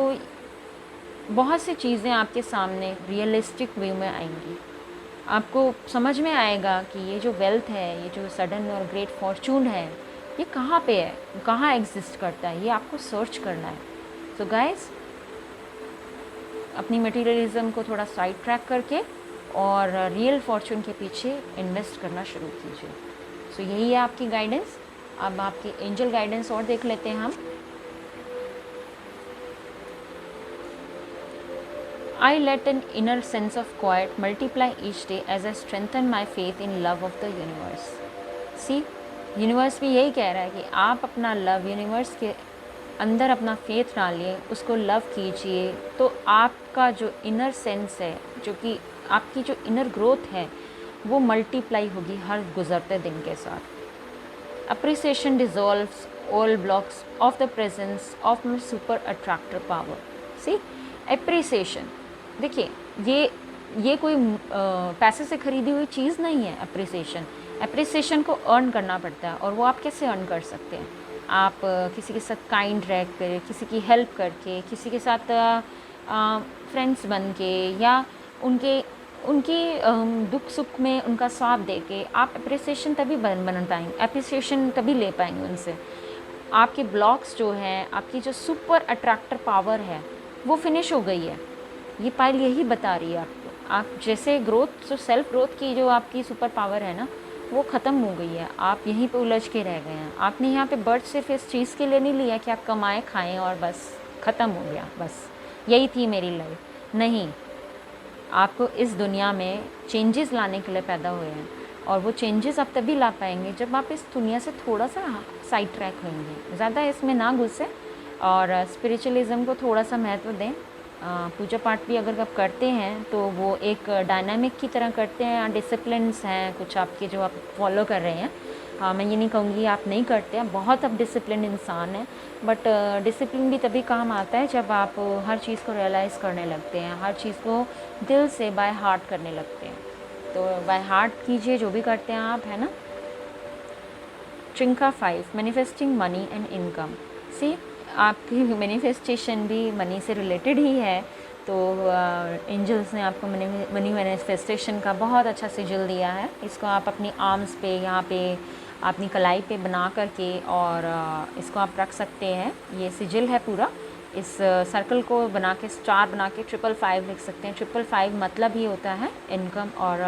बहुत सी चीज़ें आपके सामने रियलिस्टिक वे में आएंगी। आपको समझ में आएगा कि ये जो वेल्थ है, ये जो सडन और ग्रेट फॉर्चून है, ये कहाँ पे है, कहाँ एग्जिस्ट करता है, ये आपको सर्च करना है। सो गाइस, अपनी मटेरियलिज्म को थोड़ा साइड ट्रैक करके और रियल फॉर्चून के पीछे इन्वेस्ट करना शुरू कीजिए। सो यही है आपकी गाइडेंस। अब आपकी एंजल गाइडेंस और देख लेते हैं हम। I let an inner sense of quiet multiply each day as I strengthen my faith in love of the universe. See, universe भी यही कह रहा है कि आप अपना लव यूनिवर्स के अंदर अपना फेथ डालिए, उसको लव कीजिए, तो आपका जो इनर सेंस है, जो कि आपकी जो इनर ग्रोथ है, वो मल्टीप्लाई होगी हर गुजरते दिन के साथ। Appreciation dissolves all blocks of the presence of my super attractor power. See, appreciation, देखिए ये कोई पैसे से ख़रीदी हुई चीज़ नहीं है। अप्रिसिएशन को अर्न करना पड़ता है, और वो आप कैसे अर्न कर सकते हैं? आप किसी के साथ काइंड रह कर, किसी की हेल्प करके, किसी के साथ फ्रेंड्स बन के, या उनकी दुख सुख में उनका साथ दे के आप अप्रिसिएशन तभी बन पाएंगे, अप्रिसिएशन तभी ले पाएंगे उनसे। आपके ब्लॉक्स जो हैं, आपकी जो सुपर अट्रैक्टर पावर है, वो फिनिश हो गई है। ये पाइल यही बता रही है आपको। आप जैसे ग्रोथ, जो सेल्फ ग्रोथ की जो आपकी सुपर पावर है ना, वो ख़त्म हो गई है। आप यहीं पे उलझ के रह गए हैं। आपने यहाँ पे बर्थ सिर्फ इस चीज़ के लिए नहीं लिया कि आप कमाएं खाएं और बस ख़त्म हो गया, बस यही थी मेरी लाइफ। नहीं, आपको इस दुनिया में चेंजेस लाने के लिए पैदा हुए हैं, और वो चेंजेस आप तभी ला पाएंगे जब आप इस दुनिया से थोड़ा सा साइड ट्रैक होंगे। ज़्यादा इसमें ना घुसे और स्पिरिचुअलिज़म को थोड़ा सा महत्व दें। पूजा पाठ भी अगर आप करते हैं तो वो एक डायनामिक की तरह करते हैं, डिसिप्लिन्स हैं कुछ आपके जो आप फॉलो कर रहे हैं। मैं ये नहीं कहूँगी आप नहीं करते हैं, बहुत अब डिसिप्लिन इंसान हैं, बट डिसिप्लिन भी तभी काम आता है जब आप हर चीज़ को रियलाइज़ करने लगते हैं, हर चीज़ को दिल से बाय हार्ट करने लगते हैं। तो बाय हार्ट कीजिए जो भी करते हैं आप, है ना। Trinca 5, manifesting money and income. सी, आपकी मैनिफेस्टेशन भी मनी से रिलेटेड ही है। तो एंजल्स ने आपको मनी मैनिफेस्टेशन का बहुत अच्छा सिजिल दिया है। इसको आप अपनी आर्म्स पे, यहाँ पे अपनी कलाई पे बना करके और इसको आप रख सकते हैं। ये सिजिल है पूरा। इस सर्कल को बना के, स्टार बना के 555 लिख सकते हैं। 555 मतलब ही होता है इनकम और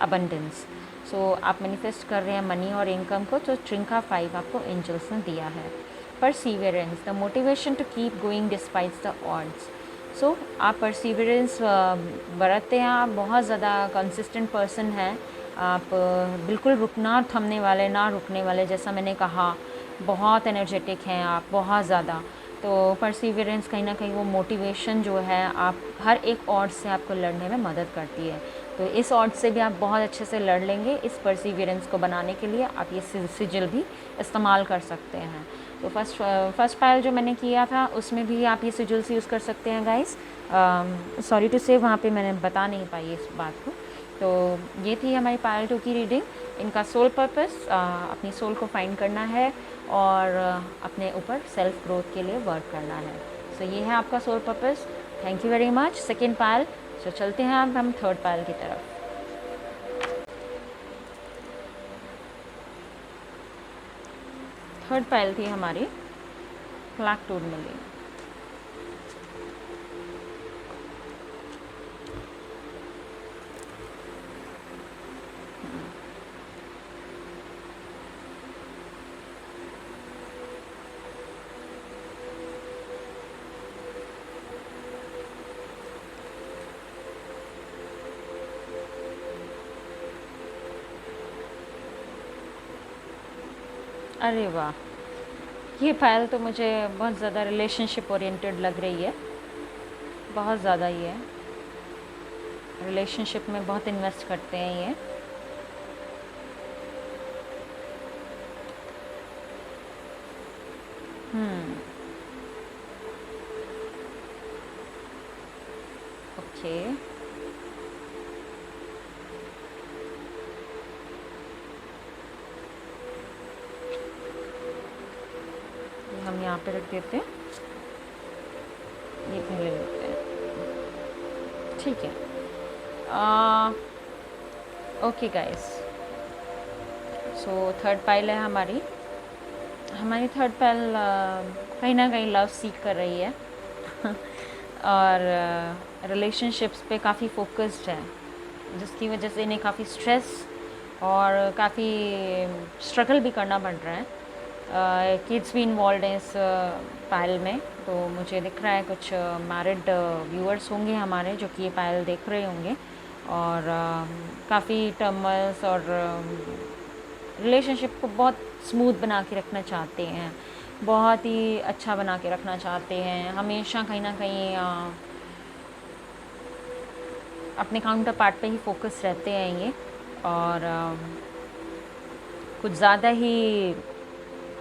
अबंडेंस। सो आप मैनिफेस्ट कर रहे हैं मनी और इनकम को, तो ट्रिंका 5 आपको एंजल्स ने दिया है। Perseverance, the motivation to keep going despite the odds. So आप परसीवरेंस बरतते हैं, आप बहुत ज़्यादा कंसिस्टेंट पर्सन हैं। आप बिल्कुल रुकना थमने वाले, ना रुकने वाले, जैसा मैंने कहा, बहुत एनर्जेटिक हैं आप, बहुत ज़्यादा। तो परसीवरेंस कहीं ना कहीं वो मोटिवेशन जो है, आप हर एक ऑड से आपको लड़ने में मदद करती है। तो इस ऑड से भी आप बहुत अच्छे से लड़ लेंगे। इस परसीवरेंस को बनाने के लिए आप ये सिजिल भी इस्तेमाल कर सकते हैं। तो फर्स्ट पायल जो मैंने किया था उसमें भी आप ये सिजिल्स यूज़ कर सकते हैं गाइस। सॉरी टू से वहाँ पे मैंने बता नहीं पाई इस बात को। तो ये थी हमारी पायल 2 की रीडिंग। इनका सोल पर्पस अपनी सोल को फाइंड करना है और अपने ऊपर सेल्फ ग्रोथ के लिए वर्क करना है। सो ये है आपका soul purpose. Thank you very much. Second pile. So चलते हैं अब हम थर्ड पायल की तरफ। थर्ड पायल थी हमारी ब्लैक टूरमैलिन। अरे वाह! ये फ़ाइल तो मुझे बहुत ज़्यादा रिलेशनशिप ओरिएंटेड लग रही है, बहुत ज़्यादा ही है। रिलेशनशिप में बहुत इन्वेस्ट करते हैं ये। हुँ, ओके। ये हम यहाँ पे रख देते हैं, ये पहले लेते हैं, ठीक है। Okay guys, so third pile है हमारी। हमारी थर्ड पाइल कहीं ना कहीं लव सीख कर रही है और रिलेशनशिप्स पे काफ़ी फोकस्ड है, जिसकी वजह से इन्हें काफ़ी स्ट्रेस और काफ़ी स्ट्रगल भी करना पड़ रहा है। किड्स भी इन्वॉल्व हैं इस पायल में, तो मुझे दिख रहा है कुछ मैरिड व्यूअर्स होंगे हमारे जो कि ये पायल देख रहे होंगे, और काफ़ी टर्मल्स और रिलेशनशिप को बहुत स्मूथ बना के रखना चाहते हैं, बहुत ही अच्छा बना के रखना चाहते हैं, हमेशा कहीं ना कहीं अपने काउंटर पार्ट पे ही फोकस रहते हैं ये, और कुछ ज़्यादा ही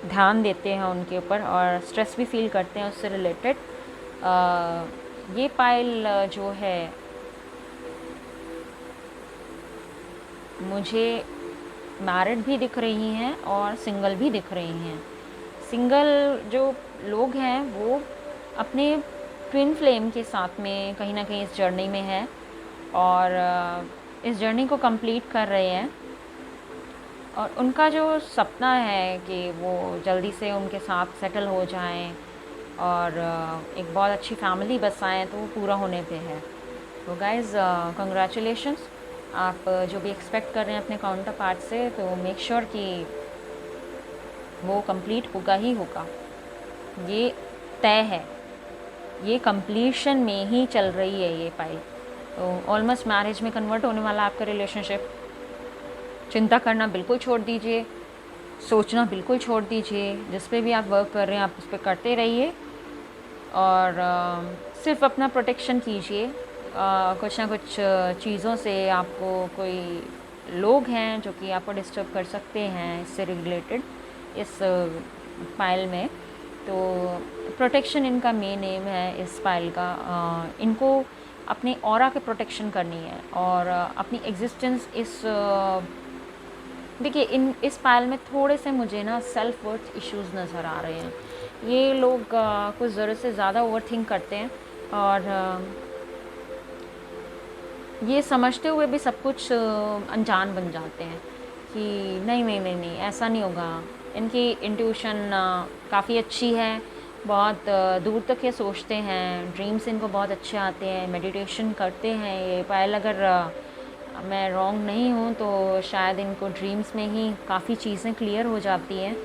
ध्यान देते हैं उनके ऊपर और स्ट्रेस भी फील करते हैं उससे रिलेटेड। ये पाइल जो है मुझे मैरिड भी दिख रही हैं और सिंगल भी दिख रही हैं। सिंगल जो लोग हैं वो अपने ट्विन फ्लेम के साथ में कहीं ना कहीं इस जर्नी में है और इस जर्नी को कंप्लीट कर रहे हैं, और उनका जो सपना है कि वो जल्दी से उनके साथ सेटल हो जाएं और एक बहुत अच्छी फैमिली बसाएं, तो वो पूरा होने पे है। तो गाइज़ कंग्रेचुलेशंस, आप जो भी एक्सपेक्ट कर रहे हैं अपने काउंटर पार्ट से, तो मेक श्योर कि वो कंप्लीट होगा ही होगा, ये तय है, ये कंप्लीशन में ही चल रही है ये फाइल। तो ऑलमोस्ट मैरिज में कन्वर्ट होने वाला आपका रिलेशनशिप। चिंता करना बिल्कुल छोड़ दीजिए, सोचना बिल्कुल छोड़ दीजिए, जिस पे भी आप वर्क कर रहे हैं आप उस पर करते रहिए और सिर्फ अपना प्रोटेक्शन कीजिए। कुछ ना कुछ चीज़ों से आपको, कोई लोग हैं जो कि आपको डिस्टर्ब कर सकते हैं इससे रिलेटेड इस फाइल में, तो प्रोटेक्शन इनका मेन एम है इस फाइल का। इनको अपने ऑरा के प्रोटेक्शन करनी है और अपनी एग्जिस्टेंस इस देखिए इस फाइल में थोड़े से मुझे ना सेल्फ वर्थ इश्यूज़ नज़र आ रहे हैं। ये लोग कुछ ज़रूरत से ज़्यादा ओवर थिंक करते हैं और ये समझते हुए भी सब कुछ अनजान बन जाते हैं कि नहीं नहीं नहीं नहीं ऐसा नहीं होगा। इनकी इंट्यूशन काफ़ी अच्छी है, बहुत दूर तक ये सोचते हैं, ड्रीम्स इनको बहुत अच्छे आते हैं, मेडिटेशन करते हैं ये पायल। अगर मैं रॉन्ग नहीं हूँ तो शायद इनको ड्रीम्स में ही काफ़ी चीज़ें क्लियर हो जाती हैं।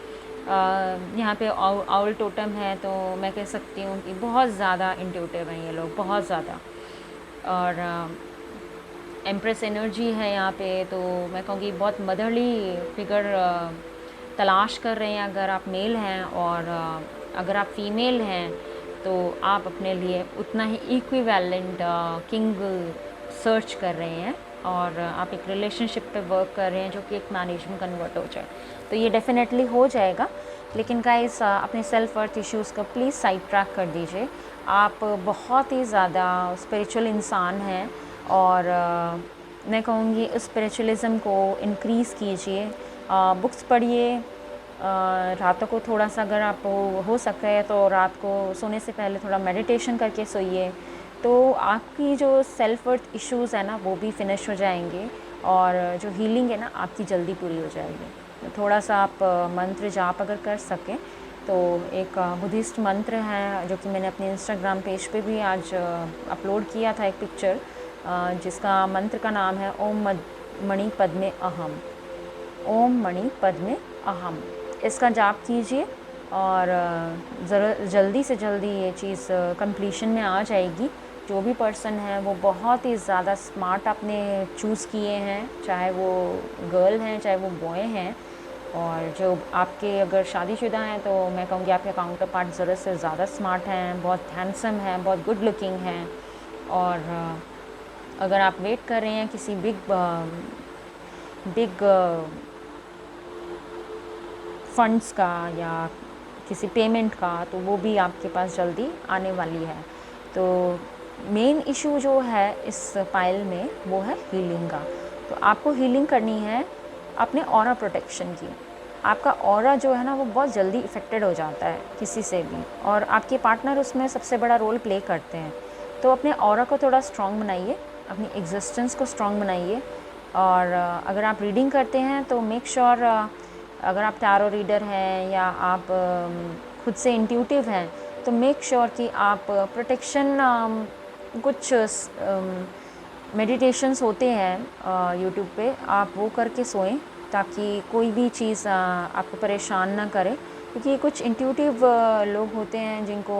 यहाँ पे आउल टोटम है, तो मैं कह सकती हूँ कि बहुत ज़्यादा इंट्यूटिव हैं ये लोग, बहुत ज़्यादा। और एम्प्रेस एनर्जी है यहाँ पे, तो मैं कहूँगी बहुत मदरली फिगर तलाश कर रहे हैं अगर आप मेल हैं, और अगर आप फीमेल हैं तो आप अपने लिए उतना ही इक्विवेलेंट किंग सर्च कर रहे हैं और आप एक रिलेशनशिप पे वर्क कर रहे हैं जो कि एक मैरिज में कन्वर्ट हो जाए, तो ये डेफिनेटली हो जाएगा। लेकिन गाइस अपने सेल्फ वर्थ इश्यूज़ को प्लीज़ साइड ट्रैक कर दीजिए। आप बहुत ही ज़्यादा स्पिरिचुअल इंसान हैं और मैं कहूँगी स्पिरिचुअलिज़म को इंक्रीज़ कीजिए, बुक्स पढ़िए, रातों को थोड़ा सा अगर आप हो सके तो रात को सोने से पहले थोड़ा मेडिटेशन करके सोइए, तो आपकी जो सेल्फ वर्थ इश्यूज़ है ना वो भी फिनिश हो जाएंगे और जो हीलिंग है ना आपकी जल्दी पूरी हो जाएगी। तो थोड़ा सा आप मंत्र जाप अगर कर सकें तो एक बुद्धिस्ट मंत्र है जो कि मैंने अपने इंस्टाग्राम पेज पे भी आज अपलोड किया था, एक पिक्चर जिसका मंत्र का नाम है ओम मणि पद्मे अहम, ओम मणि पद्मे अहम। इसका जाप कीजिए और जल्दी से जल्दी ये चीज़ कंप्लीशन में आ जाएगी। जो भी पर्सन है वो बहुत ही ज़्यादा स्मार्ट आपने चूज़ किए हैं, चाहे वो गर्ल हैं चाहे वो बॉय हैं, और जो आपके अगर शादीशुदा हैं तो मैं कहूँगी आपके काउंटर पार्ट ज़रूरत से ज़्यादा स्मार्ट हैं, बहुत हैंडसम हैं, बहुत गुड लुकिंग हैं। और अगर आप वेट कर रहे हैं किसी बिग फंड्स का या किसी पेमेंट का, तो वो भी आपके पास जल्दी आने वाली है। तो मेन इशू जो है इस पाइल में वो है हीलिंग का। तो आपको हीलिंग करनी है अपने ऑरा प्रोटेक्शन की। आपका ऑरा जो है ना वो बहुत जल्दी इफ़ेक्टेड हो जाता है किसी से भी, और आपके पार्टनर उसमें सबसे बड़ा रोल प्ले करते हैं। तो अपने ऑरा को थोड़ा स्ट्रॉन्ग बनाइए, अपनी एग्जिस्टेंस को स्ट्रॉन्ग बनाइए। और अगर आप रीडिंग करते हैं तो मेक श्योर अगर आप टैरो रीडर हैं या आप खुद से इंट्यूटिव हैं तो मेक श्योर कि आप प्रोटेक्शन कुछ मेडिटेशंस होते हैं यूट्यूब पे, आप वो करके सोएं ताकि कोई भी चीज़ आपको परेशान ना करे। क्योंकि कुछ इंट्यूटिव लोग होते हैं जिनको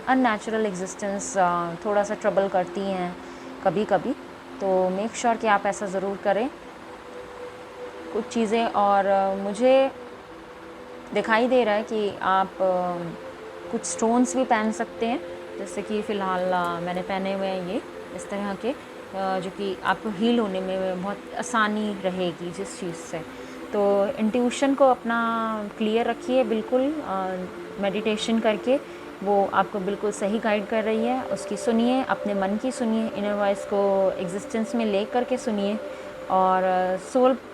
अननेचुरल एग्जिस्टेंस थोड़ा सा ट्रबल करती हैं कभी कभी। तो मेक श्योर कि आप ऐसा ज़रूर करें कुछ चीज़ें। और मुझे दिखाई दे रहा है कि आप कुछ स्टोन्स भी पहन सकते हैं, जैसे कि फ़िलहाल मैंने पहने हुए हैं ये इस तरह के, जो कि आपको हील होने में बहुत आसानी रहेगी जिस चीज़ से। तो इंट्यूशन को अपना क्लियर रखिए बिल्कुल, मेडिटेशन करके वो आपको बिल्कुल सही गाइड कर रही है, उसकी सुनिए, अपने मन की सुनिए, इनर वॉइस को एग्जिस्टेंस में ले करके सुनिए। और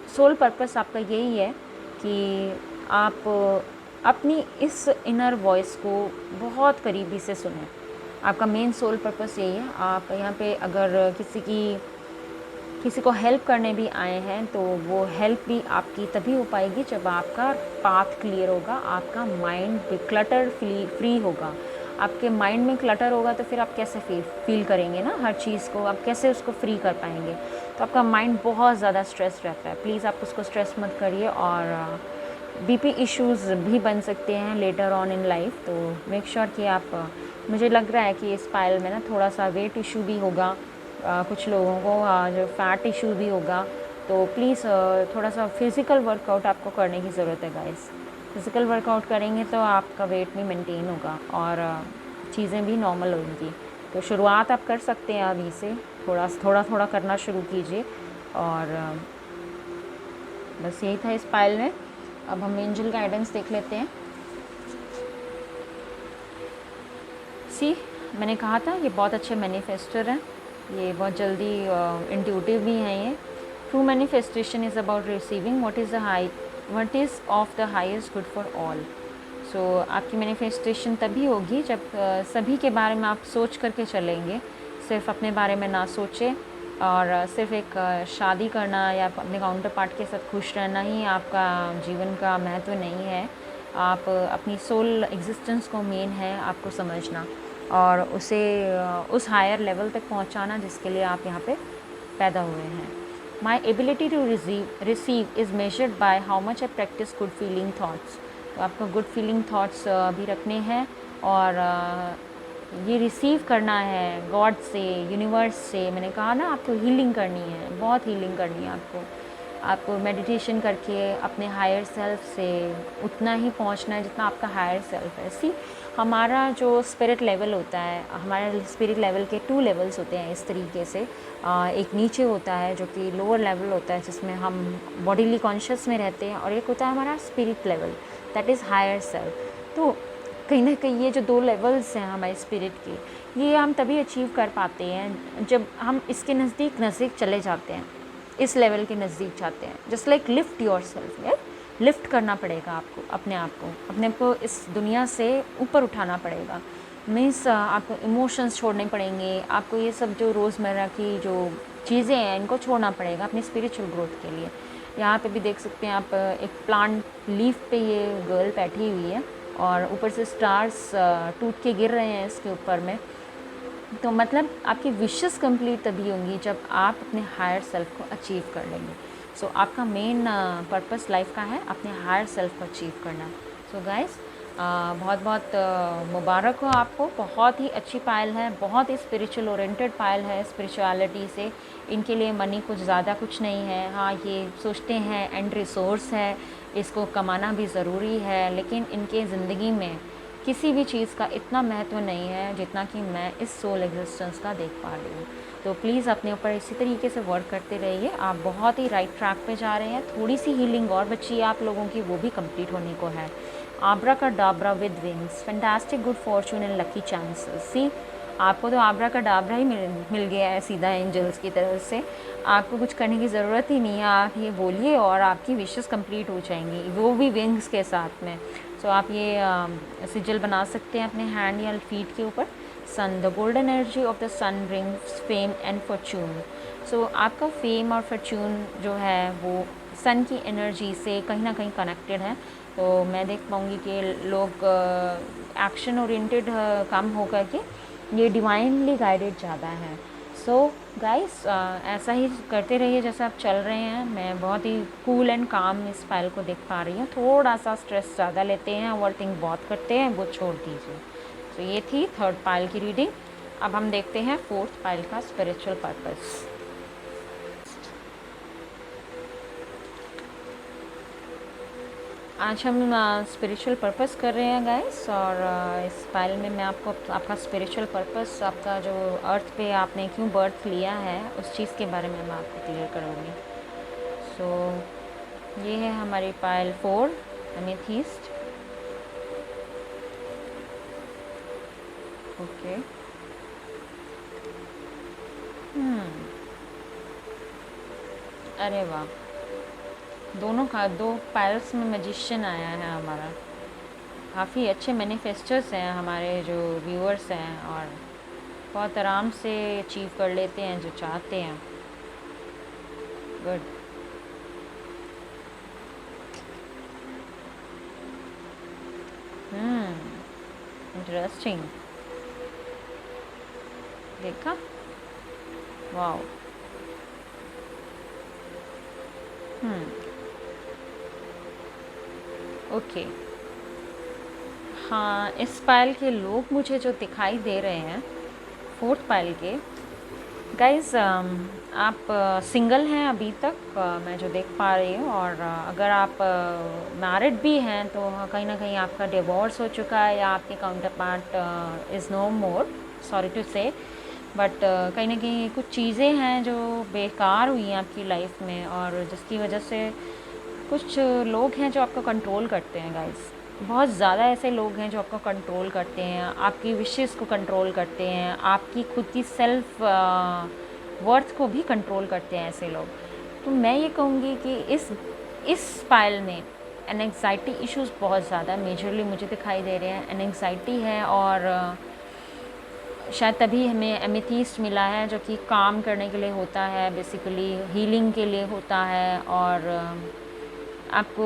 सोल पर्पस आपका यही है कि आप अपनी इस इनर वॉइस को बहुत करीबी से सुनें। आपका मेन सोल पर्पस यही है। आप यहाँ पे अगर किसी को हेल्प करने भी आए हैं तो वो हेल्प भी आपकी तभी हो पाएगी जब आपका पाथ क्लियर होगा, आपका माइंड क्लटर फ्री होगा। आपके माइंड में क्लटर होगा तो फिर आप कैसे फील करेंगे ना हर चीज़ को, आप कैसे उसको फ्री कर पाएंगे। तो आपका माइंड बहुत ज़्यादा स्ट्रेस रहता है, प्लीज़ आप उसको स्ट्रेस मत करिए। और बीपी इश्यूज़ भी बन सकते हैं लेटर ऑन इन लाइफ, तो मेक श्योर कि आप मुझे लग रहा है कि इस पाइल में ना थोड़ा सा वेट इशू भी होगा, कुछ लोगों को जो फैट इशू भी होगा। तो प्लीज़ थोड़ा सा फिज़िकल वर्कआउट आपको करने की ज़रूरत है गाइस। फिज़िकल वर्कआउट करेंगे तो आपका वेट भी मेंटेन होगा और चीज़ें भी नॉर्मल होंगी। तो शुरुआत आप कर सकते हैं अभी से, थोड़ा करना शुरू कीजिए। और बस यही था इस पाइल में। अब हम एंजल गाइडेंस देख लेते हैं। मैंने कहा था ये बहुत अच्छे मैनिफेस्टर हैं, ये बहुत जल्दी इंट्यूटिव भी हैं। ये true manifestation is about receiving what is of the highest good for all. So आपकी मैनिफेस्टेशन तभी होगी जब सभी के बारे में आप सोच करके चलेंगे, सिर्फ अपने बारे में ना सोचें। और सिर्फ एक शादी करना या अपने काउंटर पार्ट के साथ खुश रहना ही आपका जीवन का महत्व नहीं है। आप अपनी सोल एग्जिस्टेंस को मेन है आपको समझना और उसे उस हायर लेवल तक पहुंचाना जिसके लिए आप यहाँ पे पैदा हुए हैं। My ability to receive is measured by how much I practise good feeling thoughts. तो आपको गुड फीलिंग थाट्स भी रखने हैं और ये रिसीव करना है गॉड से, यूनिवर्स से। मैंने कहा ना आपको हीलिंग करनी है, बहुत हीलिंग करनी है आपको मेडिटेशन करके अपने हायर सेल्फ से उतना ही पहुंचना है जितना आपका हायर सेल्फ है। हमारा जो स्पिरिट लेवल होता है, हमारे स्पिरिट लेवल के 2 लेवल्स होते हैं इस तरीके से। एक नीचे होता है जो कि लोअर लेवल होता है जिसमें हम बॉडीली कॉन्शियस में रहते हैं, और एक होता है हमारा spirit level, that is higher self. तो कहीं ना कहीं ये जो 2 लेवल्स हैं हमारे स्पिरिट के, ये हम तभी अचीव कर पाते हैं जब हम इसके नज़दीक चले जाते हैं, इस लेवल के नज़दीक जाते हैं। Just like lift your self, lift करना पड़ेगा आपको अपने आप को इस दुनिया से ऊपर उठाना पड़ेगा। मीन्स आपको इमोशंस छोड़ने पड़ेंगे, आपको ये सब जो रोज़मर्रा की जो चीज़ें हैं इनको छोड़ना पड़ेगा अपनी स्पिरिचुअल ग्रोथ के लिए। यहाँ पे भी देख सकते हैं आप, एक प्लांट लीफ पे ये गर्ल बैठी हुई है और ऊपर से स्टार्स टूट के गिर रहे हैं इसके ऊपर में। तो मतलब आपकी विशेस कंप्लीट तभी होंगी जब आप अपने हायर सेल्फ को अचीव कर लेंगे। सो आपका मेन पर्पस लाइफ का है अपने हायर सेल्फ को अचीव करना। सो गाइस, बहुत बहुत मुबारक हो आपको। बहुत ही अच्छी पायल है, बहुत ही स्पिरिचुअल ओरिएंटेड पायल है। स्पिरिचुअलिटी से इनके लिए मनी कुछ ज़्यादा कुछ नहीं है। हाँ, ये सोचते हैं एंड रिसोर्स है, इसको कमाना भी ज़रूरी है, लेकिन इनके ज़िंदगी में किसी भी चीज़ का इतना महत्व नहीं है जितना कि मैं इस सोल एग्जिस्टेंस का देख पा रही हूँ। तो प्लीज़ अपने ऊपर इसी तरीके से वर्क करते रहिए। आप बहुत ही राइट ट्रैक पे जा रहे हैं। थोड़ी सी हीलिंग और बची है आप लोगों की, वो भी कंप्लीट होने को है। Abracadabra with wings, fantastic good fortune and lucky chances. See, आपको तो आब्रा का डाबरा ही मिल गया है सीधा एंजल्स की तरफ से। आपको कुछ करने की ज़रूरत ही नहीं है, आप ये बोलिए और आपकी विशेस कंप्लीट हो जाएंगी, वो भी विंग्स के साथ में। सो आप ये सिजल बना सकते हैं अपने हैंड या फीट के ऊपर। Sun, the golden energy of the sun brings fame and fortune. So आपका फेम और फॉर्चून जो है वो सन की एनर्जी से कहीं ना कहीं कनेक्टेड है। तो मैं देख पाऊँगी कि लोग एक्शन ओरिएंटेड काम होकर के ये डिवाइनली गाइडेड ज़्यादा है। सो गाइस, ऐसा ही करते रहिए जैसे आप चल रहे हैं। मैं बहुत ही कूल एंड काम इस फाइल को देख पा रही हूँ। थोड़ा सा स्ट्रेस ज़्यादा लेते हैं, ओवर थिंक बहुत करते हैं, वो छोड़ दीजिए। तो ये थी थर्ड पाइल की रीडिंग। अब हम देखते हैं फोर्थ पाइल का स्पिरिचुअल पर्पस। आज हम स्पिरिचुअल पर्पस कर रहे हैं गाइस, और इस फाइल में मैं आपको आपका स्पिरिचुअल पर्पस, आपका जो अर्थ पे आपने क्यों बर्थ लिया है, उस चीज़ के बारे में मैं आपको क्लियर करूँगी। सो ये है हमारी पाइल 4, एमेथिस्ट। ओके, अरे वाह, दोनों का दो पाइल्स में मैजिशियन आया है हमारा। काफ़ी अच्छे मैनिफेस्टर्स हैं हमारे जो व्यूअर्स हैं, और बहुत आराम से अचीव कर लेते हैं जो चाहते हैं। गुड। इंटरेस्टिंग, देखा, वाओ। ओके, हाँ, इस पाइल के लोग मुझे जो दिखाई दे रहे हैं, फोर्थ पाइल के गाइज, आप सिंगल हैं अभी तक, मैं जो देख पा रही हूँ। और अगर आप मैरिड भी हैं तो कहीं ना कहीं आपका डिवोर्स हो चुका है, या आपके counterpart is no more, sorry to say, but कहीं ना कहीं कुछ चीज़ें हैं जो बेकार हुई हैं आपकी लाइफ में, और जिसकी वजह से कुछ लोग हैं जो आपको कंट्रोल करते हैं गाइस। बहुत ज़्यादा ऐसे लोग हैं जो आपको कंट्रोल करते हैं, आपकी विशेस को कंट्रोल करते हैं, आपकी खुद की सेल्फ वर्थ को भी कंट्रोल करते हैं ऐसे लोग। तो मैं ये कहूँगी कि इस फाइल में एंग्जाइटी इश्यूज़ बहुत ज़्यादा मेजरली मुझे दिखाई दे रहे हैं। एंग्जाइटी है, और शायद तभी हमें एमेथिस्ट मिला है, जो कि काम करने के लिए होता है, बेसिकली हीलिंग के लिए होता है, और आपको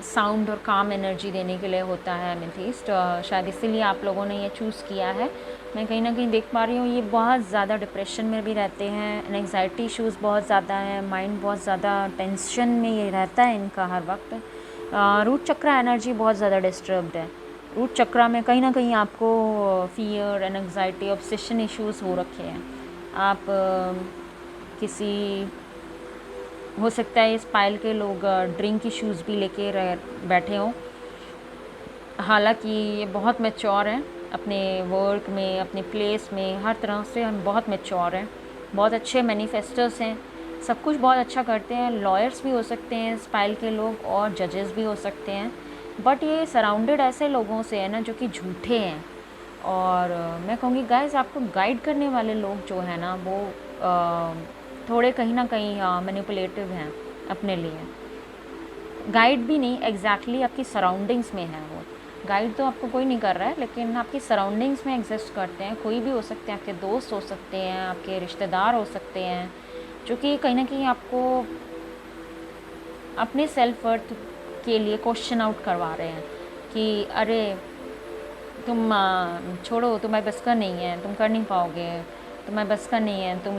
साउंड और काम एनर्जी देने के लिए होता है एमेथिस्ट। शायद इसीलिए आप लोगों ने ये चूज़ किया है। मैं कहीं ना कहीं देख पा रही हूँ ये बहुत ज़्यादा डिप्रेशन में भी रहते हैं, एंग्जाइटी इश्यूज़ बहुत ज़्यादा है, माइंड बहुत ज़्यादा टेंशन में ये रहता है इनका हर वक्त। रूट चक्रा एनर्जी बहुत ज़्यादा डिस्टर्ब्ड है। रूट चक्रा में कहीं ना कहीं आपको fear and anxiety, obsession issues हो रखे हैं। आप किसी, हो सकता है इस पाइल के लोग ड्रिंक इश्यूज़ भी लेके बैठे हों। हालांकि ये बहुत मैच्योर हैं अपने वर्क में, अपने प्लेस में, हर तरह से हम बहुत मैच्योर हैं, बहुत अच्छे मैनिफेस्टर्स हैं, सब कुछ बहुत अच्छा करते हैं। लॉयर्स भी हो सकते हैं इस पाइल के लोग, और जजेस भी हो सकते हैं, बट ये सराउंडेड ऐसे लोगों से है ना जो कि झूठे हैं। और मैं कहूँगी गाइस, आपको गाइड करने वाले लोग जो है ना वो थोड़े कहीं ना कहीं मैनिपुलेटिव हैं अपने लिए। गाइड भी नहीं, एग्जैक्टली आपकी सराउंडिंग्स में है वो। गाइड तो आपको कोई नहीं कर रहा है, लेकिन आपकी सराउंडिंग्स में एग्जिस्ट करते हैं। कोई भी हो सकते हैं, आपके दोस्त हो सकते हैं, आपके रिश्तेदार हो सकते हैं, जो कि कहीं ना कहीं आपको अपने सेल्फ वर्थ के लिए क्वेश्चन आउट करवा रहे हैं कि अरे तुम छोड़ो, तुम्हारे बस का नहीं है, तुम कर नहीं पाओगे, तुम्हारे बस का नहीं है, तुम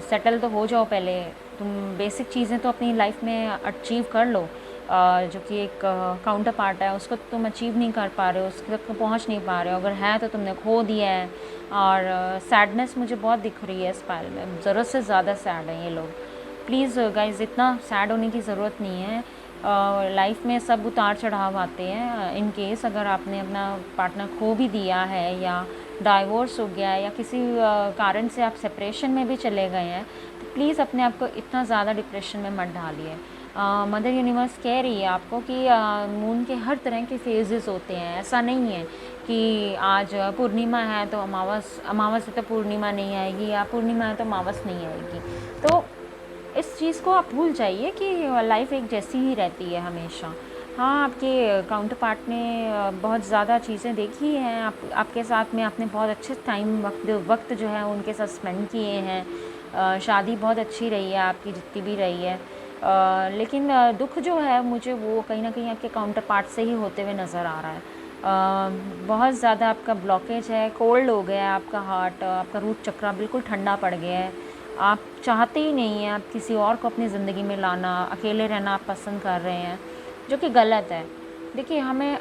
सेटल तो हो जाओ पहले, तुम बेसिक चीज़ें तो अपनी लाइफ में अचीव कर लो, जो कि एक काउंटर पार्ट है, उसको तुम अचीव नहीं कर पा रहे हो, उसके तक पहुंच नहीं पा रहे हो, अगर है तो तुमने खो दिया है। और सैडनेस मुझे बहुत दिख रही है इस फाइल में, ज़रूरत से ज़्यादा सैड हैं ये लोग। प्लीज़ गाइज, इतना सैड होने की ज़रूरत नहीं है। लाइफ में सब उतार चढ़ाव आते हैं। इन केस अगर आपने अपना पार्टनर खो भी दिया है या डाइवोर्स हो गया है या किसी कारण से आप सेपरेशन में भी चले गए हैं, तो प्लीज़ अपने आप को इतना ज़्यादा डिप्रेशन में मत डालिए। मदर यूनिवर्स कह रही है आपको कि मून के हर तरह के फेजेस होते हैं। ऐसा नहीं है कि आज पूर्णिमा है तो अमावस है तो पूर्णिमा नहीं आएगी, या पूर्णिमा है तो अमावस नहीं आएगी। तो इस चीज़ को आप भूल जाइए कि लाइफ एक जैसी ही रहती है हमेशा। हाँ, आपके काउंटर पार्ट ने बहुत ज़्यादा चीज़ें देखी हैं, आपके साथ में आपने बहुत अच्छे टाइम वक्त जो है उनके साथ स्पेंड किए हैं। शादी बहुत अच्छी रही है आपकी, जितनी भी रही है। लेकिन दुख जो है मुझे वो कहीं ना कहीं आपके काउंटर पार्ट से ही होते हुए नज़र आ रहा है। बहुत ज़्यादा आपका ब्लॉकेज है, कोल्ड हो गया है आपका हार्ट, आपका रूट चक्रा बिल्कुल ठंडा पड़ गया है। आप चाहते ही नहीं हैं आप किसी और को अपनी ज़िंदगी में लाना, अकेले रहना आप पसंद कर रहे हैं, जो कि गलत है। देखिए, हमें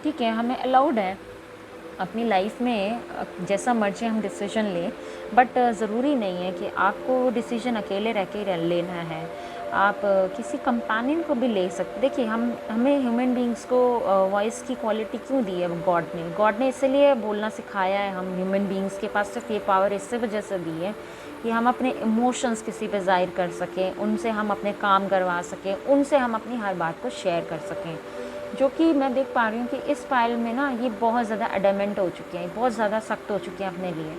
ठीक है, हमें अलाउड है अपनी लाइफ में जैसा मर्जी हम डिसीजन लें, बट ज़रूरी नहीं है कि आपको डिसीजन अकेले रह के लेना है। आप किसी कंपेनियन को भी ले सकते। देखिए, हमें ह्यूमन बींग्स को वॉइस की क्वालिटी क्यों दी है गॉड ने इसलिए बोलना सिखाया है। हम ह्यूमन बींग्स के पास सिर्फ ये पावर इसी वजह से दी है कि हम अपने इमोशंस किसी पे ज़ाहिर कर सकें, उनसे हम अपने काम करवा सकें, उनसे हम अपनी हर बात को शेयर कर सकें। जो कि मैं देख पा रही हूँ कि इस फाइल में ना ये बहुत ज़्यादा एडमेंट हो चुके हैं, बहुत ज़्यादा सख्त हो चुके हैं अपने लिए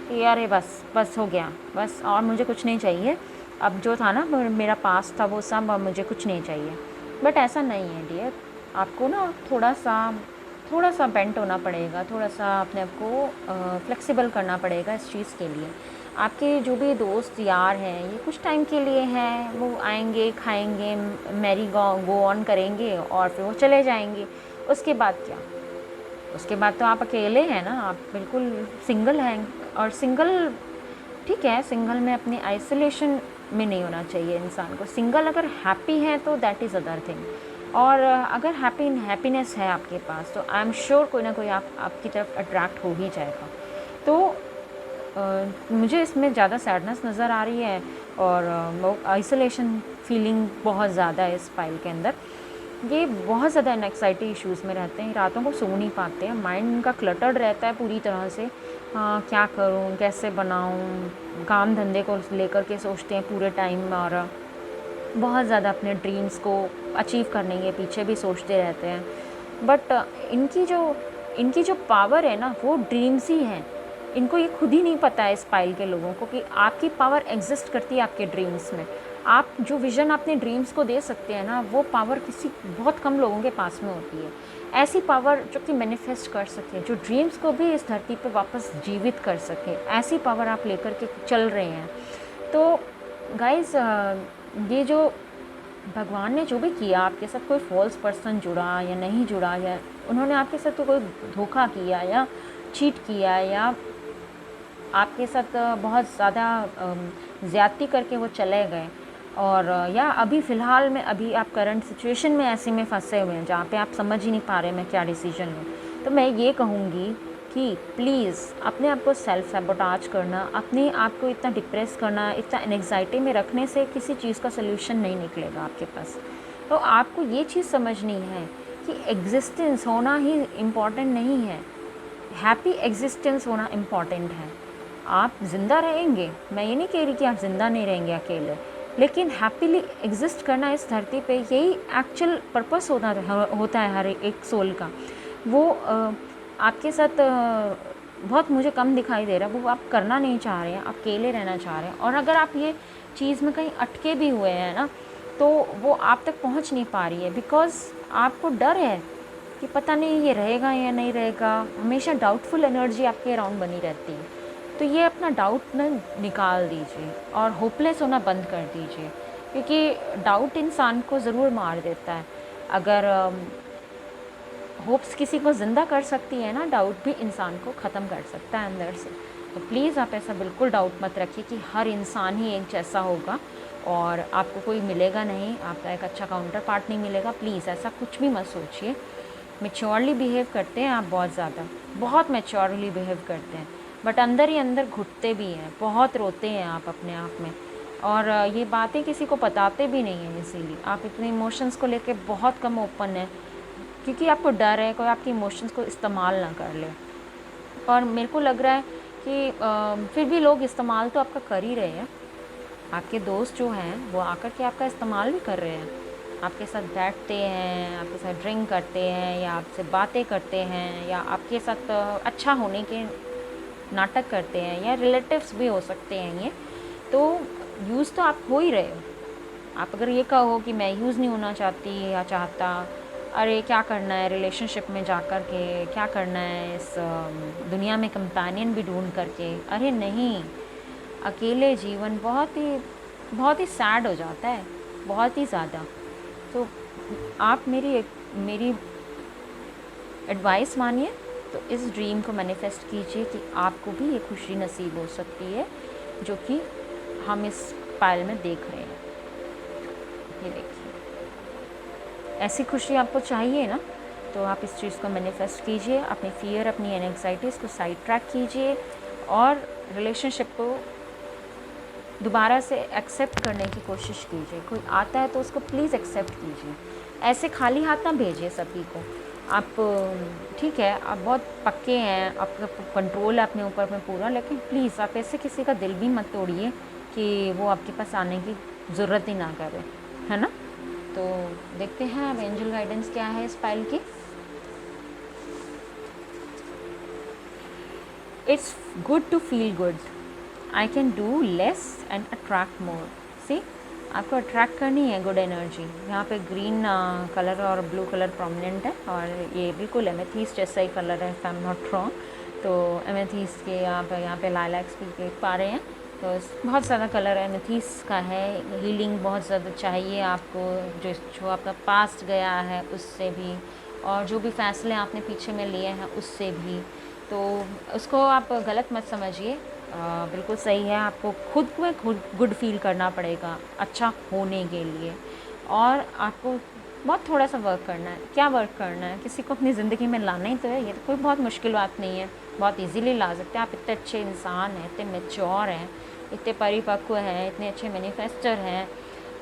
कि यार ये बस बस हो गया, बस और मुझे कुछ नहीं चाहिए। अब जो था ना मेरा पास था वो सब, अब मुझे कुछ नहीं चाहिए। बट ऐसा नहीं है डियर, आपको ना थोड़ा सा बेंट होना पड़ेगा, थोड़ा सा अपने आप को फ्लेक्सिबल करना पड़ेगा इस चीज़ के लिए। आपके जो भी दोस्त यार हैं ये कुछ टाइम के लिए हैं, वो आएंगे, खाएंगे, मैरी गो ऑन करेंगे और फिर वो चले जाएंगे। उसके बाद क्या? उसके बाद तो आप अकेले हैं ना, आप बिल्कुल सिंगल हैं। और सिंगल ठीक है, सिंगल में अपने आइसोलेशन में नहीं होना चाहिए इंसान को। सिंगल अगर हैप्पी है तो दैट इज़ अदर थिंग। और अगर हैप्पीनेस है आपके पास तो आई एम श्योर कोई ना कोई आपकी तरफ अट्रैक्ट हो ही जाएगा। तो मुझे इसमें ज़्यादा सैडनेस नज़र आ रही है और आइसोलेशन फीलिंग बहुत ज़्यादा है इस फाइल के अंदर। ये बहुत ज़्यादा एंग्जाइटी इश्यूज़ में रहते हैं, रातों को सो नहीं पाते हैं, माइंड उनका क्लटर्ड रहता है पूरी तरह से। हाँ, क्या करूँ, कैसे बनाऊँ, काम धंधे को लेकर के सोचते हैं पूरे टाइम, और बहुत ज़्यादा अपने ड्रीम्स को अचीव करने के पीछे भी सोचते रहते हैं। बट इनकी जो पावर है ना वो ड्रीम्स ही हैं। इनको ये खुद ही नहीं पता है इस फाइल के लोगों को कि आपकी पावर एग्जिस्ट करती है आपके ड्रीम्स में। आप जो विज़न अपने ड्रीम्स को दे सकते हैं ना, वो पावर किसी बहुत कम लोगों के पास में होती है। ऐसी पावर जो कि मैनिफेस्ट कर सके, जो ड्रीम्स को भी इस धरती पे वापस जीवित कर सके, ऐसी पावर आप लेकर के चल रहे हैं। तो गाइज़, ये जो भगवान ने जो भी किया आपके साथ, कोई फॉल्स पर्सन जुड़ा या नहीं जुड़ा, या उन्होंने आपके साथ तो कोई धोखा किया या चीट किया या आपके साथ बहुत ज़्यादा ज़्यादती करके वो चले गए, और या अभी फ़िलहाल में अभी आप करंट सिचुएशन में ऐसे में फंसे हुए हैं जहाँ पे आप समझ ही नहीं पा रहे मैं क्या डिसीजन लूँ, तो मैं ये कहूँगी कि प्लीज़ अपने आप को सेल्फ सैबोटाज करना, अपने आप को इतना डिप्रेस करना, इतना एंग्जाइटी में रखने से किसी चीज़ का सल्यूशन नहीं निकलेगा आपके पास। तो आपको ये चीज़ समझनी है कि एग्जिस्टेंस होना ही इम्पॉर्टेंट नहीं है, हैप्पी एग्जिस्टेंस होना इम्पॉर्टेंट है। आप ज़िंदा रहेंगे, मैं ये नहीं कह रही कि आप ज़िंदा नहीं रहेंगे अकेले, लेकिन हैप्पीली एग्जिस्ट करना इस धरती पे यही एक्चुअल पर्पस होता है हर एक सोल का। वो आपके साथ बहुत मुझे कम दिखाई दे रहा है, वो आप करना नहीं चाह रहे हैं, आप अकेले रहना चाह रहे हैं। और अगर आप ये चीज़ में कहीं अटके भी हुए हैं ना, तो वो आप तक पहुंच नहीं पा रही है, बिकॉज़ आपको डर है कि पता नहीं ये रहेगा या नहीं रहेगा। हमेशा डाउटफुल एनर्जी आपके अराउंड बनी रहती है। तो ये अपना डाउट ना निकाल दीजिए और होपलेस होना बंद कर दीजिए, क्योंकि डाउट इंसान को ज़रूर मार देता है। अगर होप्स किसी को ज़िंदा कर सकती है ना, डाउट भी इंसान को ख़त्म कर सकता है अंदर से। तो प्लीज़ आप ऐसा बिल्कुल डाउट मत रखिए कि हर इंसान ही एक जैसा होगा और आपको कोई मिलेगा नहीं, आपका एक अच्छा काउंटर पार्ट नहीं मिलेगा। प्लीज़ ऐसा कुछ भी मत सोचिए। मैच्योरली बिहेव करते हैं आप, बहुत ज़्यादा, बहुत मैच्योरली बिहेव करते हैं, बट अंदर ही अंदर घुटते भी हैं, बहुत रोते हैं आप अपने आप में। और ये बातें किसी को बताते भी नहीं हैं, इसीलिए आप इतने इमोशंस को लेके बहुत कम ओपन है, क्योंकि आपको डर है कोई आपके इमोशंस को इस्तेमाल ना कर ले। और मेरे को लग रहा है कि फिर भी लोग इस्तेमाल तो आपका कर ही रहे हैं। आपके दोस्त जो हैं वो आकर के आपका इस्तेमाल भी कर रहे हैं, आपके साथ बैठते हैं, आपके साथ ड्रिंक करते हैं, या आपसे बातें करते हैं, या आपके साथ अच्छा होने के नाटक करते हैं, या रिलेटिव्स भी हो सकते हैं ये। तो यूज़ तो आप हो ही रहे हो। आप अगर ये कहो कि मैं यूज़ नहीं होना चाहती या चाहता, अरे क्या करना है रिलेशनशिप में जा कर के, क्या करना है इस दुनिया में कंपेनियन भी ढूंढ करके, अरे नहीं, अकेले जीवन बहुत ही सैड हो जाता है, बहुत ही ज़्यादा। तो आप मेरी एडवाइस मानिए, तो इस ड्रीम को मैनिफेस्ट कीजिए कि आपको भी ये खुशी नसीब हो सकती है जो कि हम इस पायल में देख रहे हैं। ये देखिए, ऐसी खुशी आपको चाहिए ना, तो आप इस चीज़ को मैनिफेस्ट कीजिए, अपनी फियर, अपनी एंग्जाइटीज़ को साइड ट्रैक कीजिए, और रिलेशनशिप को दोबारा से एक्सेप्ट करने की कोशिश कीजिए। कोई आता है तो उसको प्लीज़ एक्सेप्ट कीजिए, ऐसे खाली हाथ ना भेजिए सभी को। आप ठीक है, आप बहुत पक्के हैं, आपका कंट्रोल है अपने ऊपर में पूरा, लेकिन प्लीज़ आप ऐसे किसी का दिल भी मत तोड़िए कि वो आपके पास आने की ज़रूरत ही ना करे, है ना। तो देखते हैं अब एंजल गाइडेंस क्या है इस फाइल की। It's good to feel good, I can do less and attract more. See, आपको अट्रैक्ट करनी है गुड एनर्जी। यहाँ पे ग्रीन कलर और ब्लू कलर प्रोमिनेंट है, और ये बिल्कुल एमेथीस्ट जैसा ही कलर है, if I am not wrong. तो एमेथीस्ट के यहाँ पे लाइलैक्स भी देख पा रहे हैं, तो बहुत ज़्यादा कलर एमेथीस्ट का है। हीलिंग बहुत ज़्यादा चाहिए आपको, जो आपका पास्ट गया है उससे भी, और जो भी फैसले आपने पीछे में लिए हैं उससे भी। तो उसको आप गलत मत समझिए, बिल्कुल सही है। आपको खुद में गुड फील करना पड़ेगा अच्छा होने के लिए, और आपको बहुत थोड़ा सा वर्क करना है। क्या वर्क करना है? किसी को अपनी ज़िंदगी में लाना ही तो है, ये तो कोई बहुत मुश्किल बात नहीं है, बहुत इजीली ला सकते हैं। आप इतने अच्छे इंसान हैं, इतने मैच्योर हैं, इतने परिपक्व हैं, इतने अच्छे मैनिफेस्टर हैं,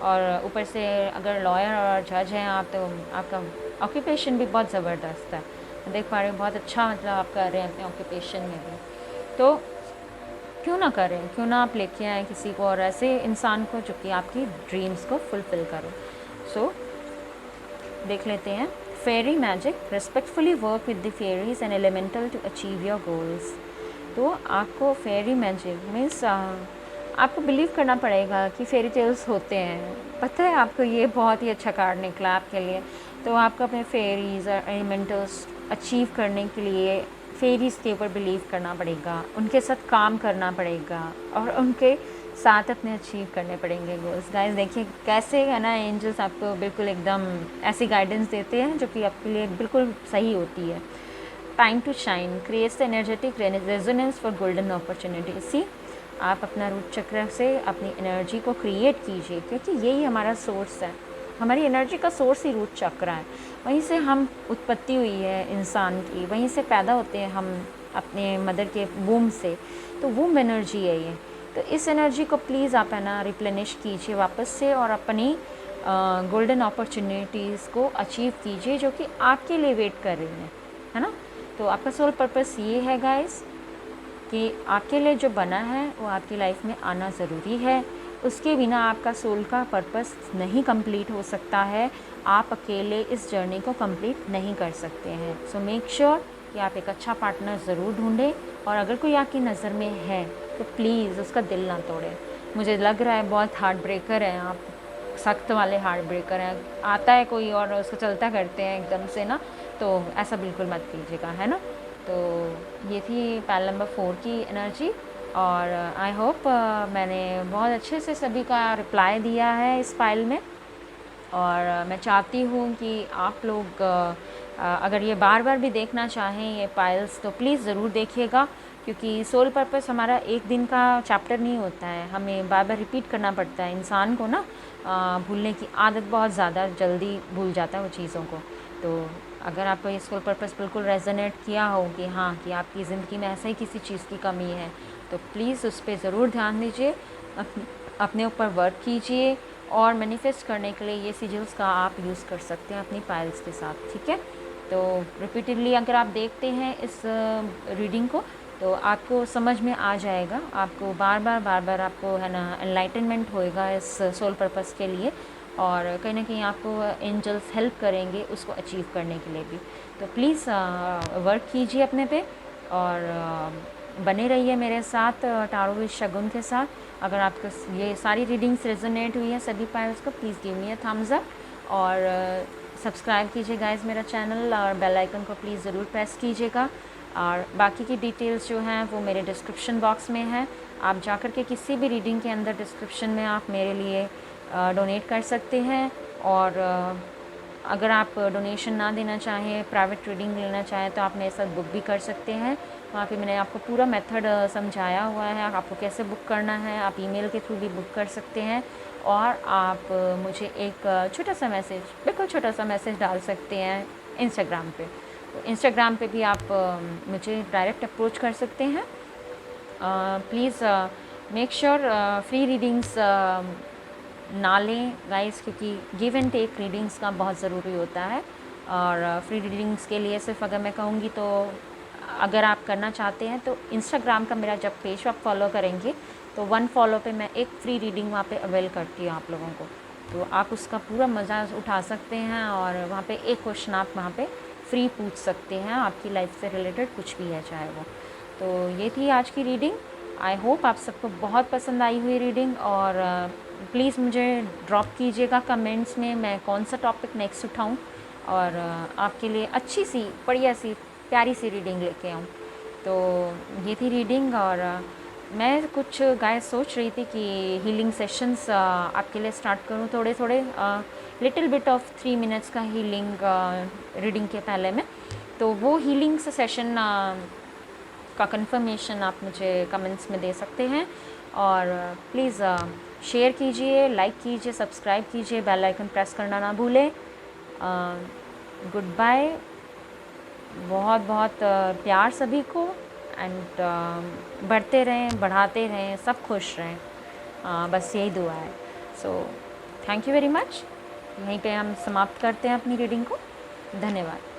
और ऊपर से अगर लॉयर और जज हैं आप, तो आपका ऑक्यूपेशन भी बहुत ज़बरदस्त है। देख पा रहे हो, बहुत अच्छा मतलब आप कर रहे हैं अपने ऑक्यूपेशन में भी। तो क्यों ना करें, क्यों ना आप लेके आएँ किसी को, और ऐसे इंसान को जो कि आपकी ड्रीम्स को फुलफ़िल करो। सो देख लेते हैं। Fairy magic, respectfully work with the fairies and elemental to achieve your goals. तो आपको फेरी मैजिक मीन्स आपको बिलीव करना पड़ेगा कि फेरी टेल्स होते हैं। पता है आपको, ये बहुत ही अच्छा कार्ड निकला आपके लिए। तो आपको अपने फेरीज और एलिमेंटल्स अचीव करने के लिए फेरीज़ के ऊपर बिलीव करना पड़ेगा, उनके साथ काम करना पड़ेगा, और उनके साथ अपने अचीव करने पड़ेंगे गोल्स। गाइस देखिए कैसे है ना, एंजल्स आपको बिल्कुल एकदम ऐसी गाइडेंस देते हैं जो कि आपके लिए बिल्कुल सही होती है। Time to shine, creates the energetic resonance for golden opportunity. See, आप अपना रूट चक्र से अपनी एनर्जी को क्रिएट कीजिए, क्योंकि यही हमारा सोर्स है। हमारी एनर्जी का सोर्स ही रूट चक्र है, वहीं से हम उत्पत्ति हुई है इंसान की, वहीं से पैदा होते हैं हम अपने मदर के वूम से। तो वूम एनर्जी है ये। तो इस एनर्जी को प्लीज़ आप है ना रिप्लेनिश कीजिए वापस से, और अपनी गोल्डन अपॉर्चुनिटीज़ को अचीव कीजिए जो कि आपके लिए वेट कर रही हैं, है ना। तो आपका सोल पर्पस ये है गाइस कि आपके लिए जो बना है वो आपकी लाइफ में आना ज़रूरी है। उसके बिना आपका सोल का पर्पस नहीं कंप्लीट हो सकता है। आप अकेले इस जर्नी को कंप्लीट नहीं कर सकते हैं। सो मेक श्योर कि आप एक अच्छा पार्टनर ज़रूर ढूंढें, और अगर कोई आपकी नज़र में है तो प्लीज़ उसका दिल ना तोड़ें। मुझे लग रहा है बहुत हार्ट ब्रेकर हैं आप, सख्त वाले हार्ट ब्रेकर हैं। आता है कोई और उसको चलता करते हैं एकदम से ना, तो ऐसा बिल्कुल मत कीजिएगा, है ना। तो ये थी पैनल नंबर 4 की एनर्जी, और आई होप मैंने बहुत अच्छे से सभी का रिप्लाई दिया है इस फाइल में। और मैं चाहती हूँ कि आप लोग अगर ये बार बार भी देखना चाहें ये पायल्स तो प्लीज़ ज़रूर देखिएगा, क्योंकि सोल पर्पस हमारा एक दिन का चैप्टर नहीं होता है, हमें बार बार रिपीट करना पड़ता है। इंसान को ना भूलने की आदत बहुत ज़्यादा जल्दी भूल जाता है वो चीज़ों को। तो अगर आपको ये सोल पर्पस बिल्कुल रेजोनेट किया हो कि हाँ कि आपकी ज़िंदगी में ऐसा ही किसी चीज़ की कमी है, तो प्लीज़ उस पर ज़रूर ध्यान दीजिए, अपने ऊपर वर्क कीजिए और मैनिफेस्ट करने के लिए ये सिजल्स का आप यूज़ कर सकते हैं अपनी पायल्स के साथ, ठीक है। तो रिपीटेडली अगर आप देखते हैं इस रीडिंग को तो आपको समझ में आ जाएगा, आपको बार बार आपको है ना एनलाइटनमेंट होएगा इस सोल पर्पस के लिए, और कहीं ना कहीं आपको एंजल्स हेल्प करेंगे उसको अचीव करने के लिए भी। तो प्लीज़ वर्क कीजिए अपने पे और बने रहिए मेरे साथ टारो विद शगुन के साथ। अगर आपको ये सारी रीडिंग्स रेजोनेट हुई है सभी पायल्स को, please give me a thumbs up और सब्सक्राइब कीजिए गाइस मेरा चैनल, और बेल आइकन को प्लीज़ ज़रूर प्रेस कीजिएगा। और बाकी की डिटेल्स जो हैं वो मेरे डिस्क्रिप्शन बॉक्स में है, आप जाकर के किसी भी रीडिंग के अंदर डिस्क्रिप्शन में आप मेरे लिए डोनेट कर सकते हैं। और अगर आप डोनेशन ना देना चाहें, प्राइवेट रीडिंग लेना चाहें, तो आप मेरे साथ बुक भी कर सकते हैं। वहाँ पे मैंने आपको पूरा मेथड समझाया हुआ है, आपको कैसे बुक करना है। आप ईमेल के थ्रू भी बुक कर सकते हैं और आप मुझे एक छोटा सा मैसेज, बिल्कुल छोटा सा मैसेज डाल सकते हैं इंस्टाग्राम पे। तो इंस्टाग्राम पे भी आप मुझे डायरेक्ट अप्रोच कर सकते हैं। Please make sure free readings ना लें गाइस, क्योंकि गिव एंड टेक रीडिंग्स का बहुत ज़रूरी होता है। और फ्री रीडिंग्स के लिए सिर्फ अगर मैं कहूँगी तो अगर आप करना चाहते हैं तो इंस्टाग्राम का मेरा जब पेज आप फॉलो करेंगे तो 1 फॉलो पे मैं एक फ्री रीडिंग वहाँ पे अवेल करती हूँ आप लोगों को, तो आप उसका पूरा मज़ा उठा सकते हैं। और वहाँ पे एक क्वेश्चन आप वहाँ पे फ्री पूछ सकते हैं, आपकी लाइफ से रिलेटेड कुछ भी है चाहे वो। तो ये थी आज की रीडिंग। आई होप आप सबको बहुत पसंद आई हुई रीडिंग, और प्लीज़ मुझे ड्रॉप कीजिएगा कमेंट्स में मैं कौन सा टॉपिक नेक्स्ट उठाऊँ और आपके लिए अच्छी सी बढ़िया सी प्यारी सी रीडिंग लेके आऊँ। तो ये थी रीडिंग, और मैं कुछ गाइस सोच रही थी कि हीलिंग सेशंस आपके लिए स्टार्ट करूँ थोड़े थोड़े, लिटिल बिट ऑफ 3 मिनट्स का हीलिंग रीडिंग के पहले में। तो वो हीलिंग सेशन का कंफर्मेशन आप मुझे कमेंट्स में दे सकते हैं। और प्लीज़ शेयर कीजिए, लाइक कीजिए, सब्सक्राइब कीजिए, बेल आइकन प्रेस करना ना भूलें। गुड बाय, बहुत बहुत प्यार सभी को, एंड बढ़ते रहें, बढ़ाते रहें, सब खुश रहें, बस यही दुआ है। So thank you very much. यहीं पे हम समाप्त करते हैं अपनी रीडिंग को। धन्यवाद।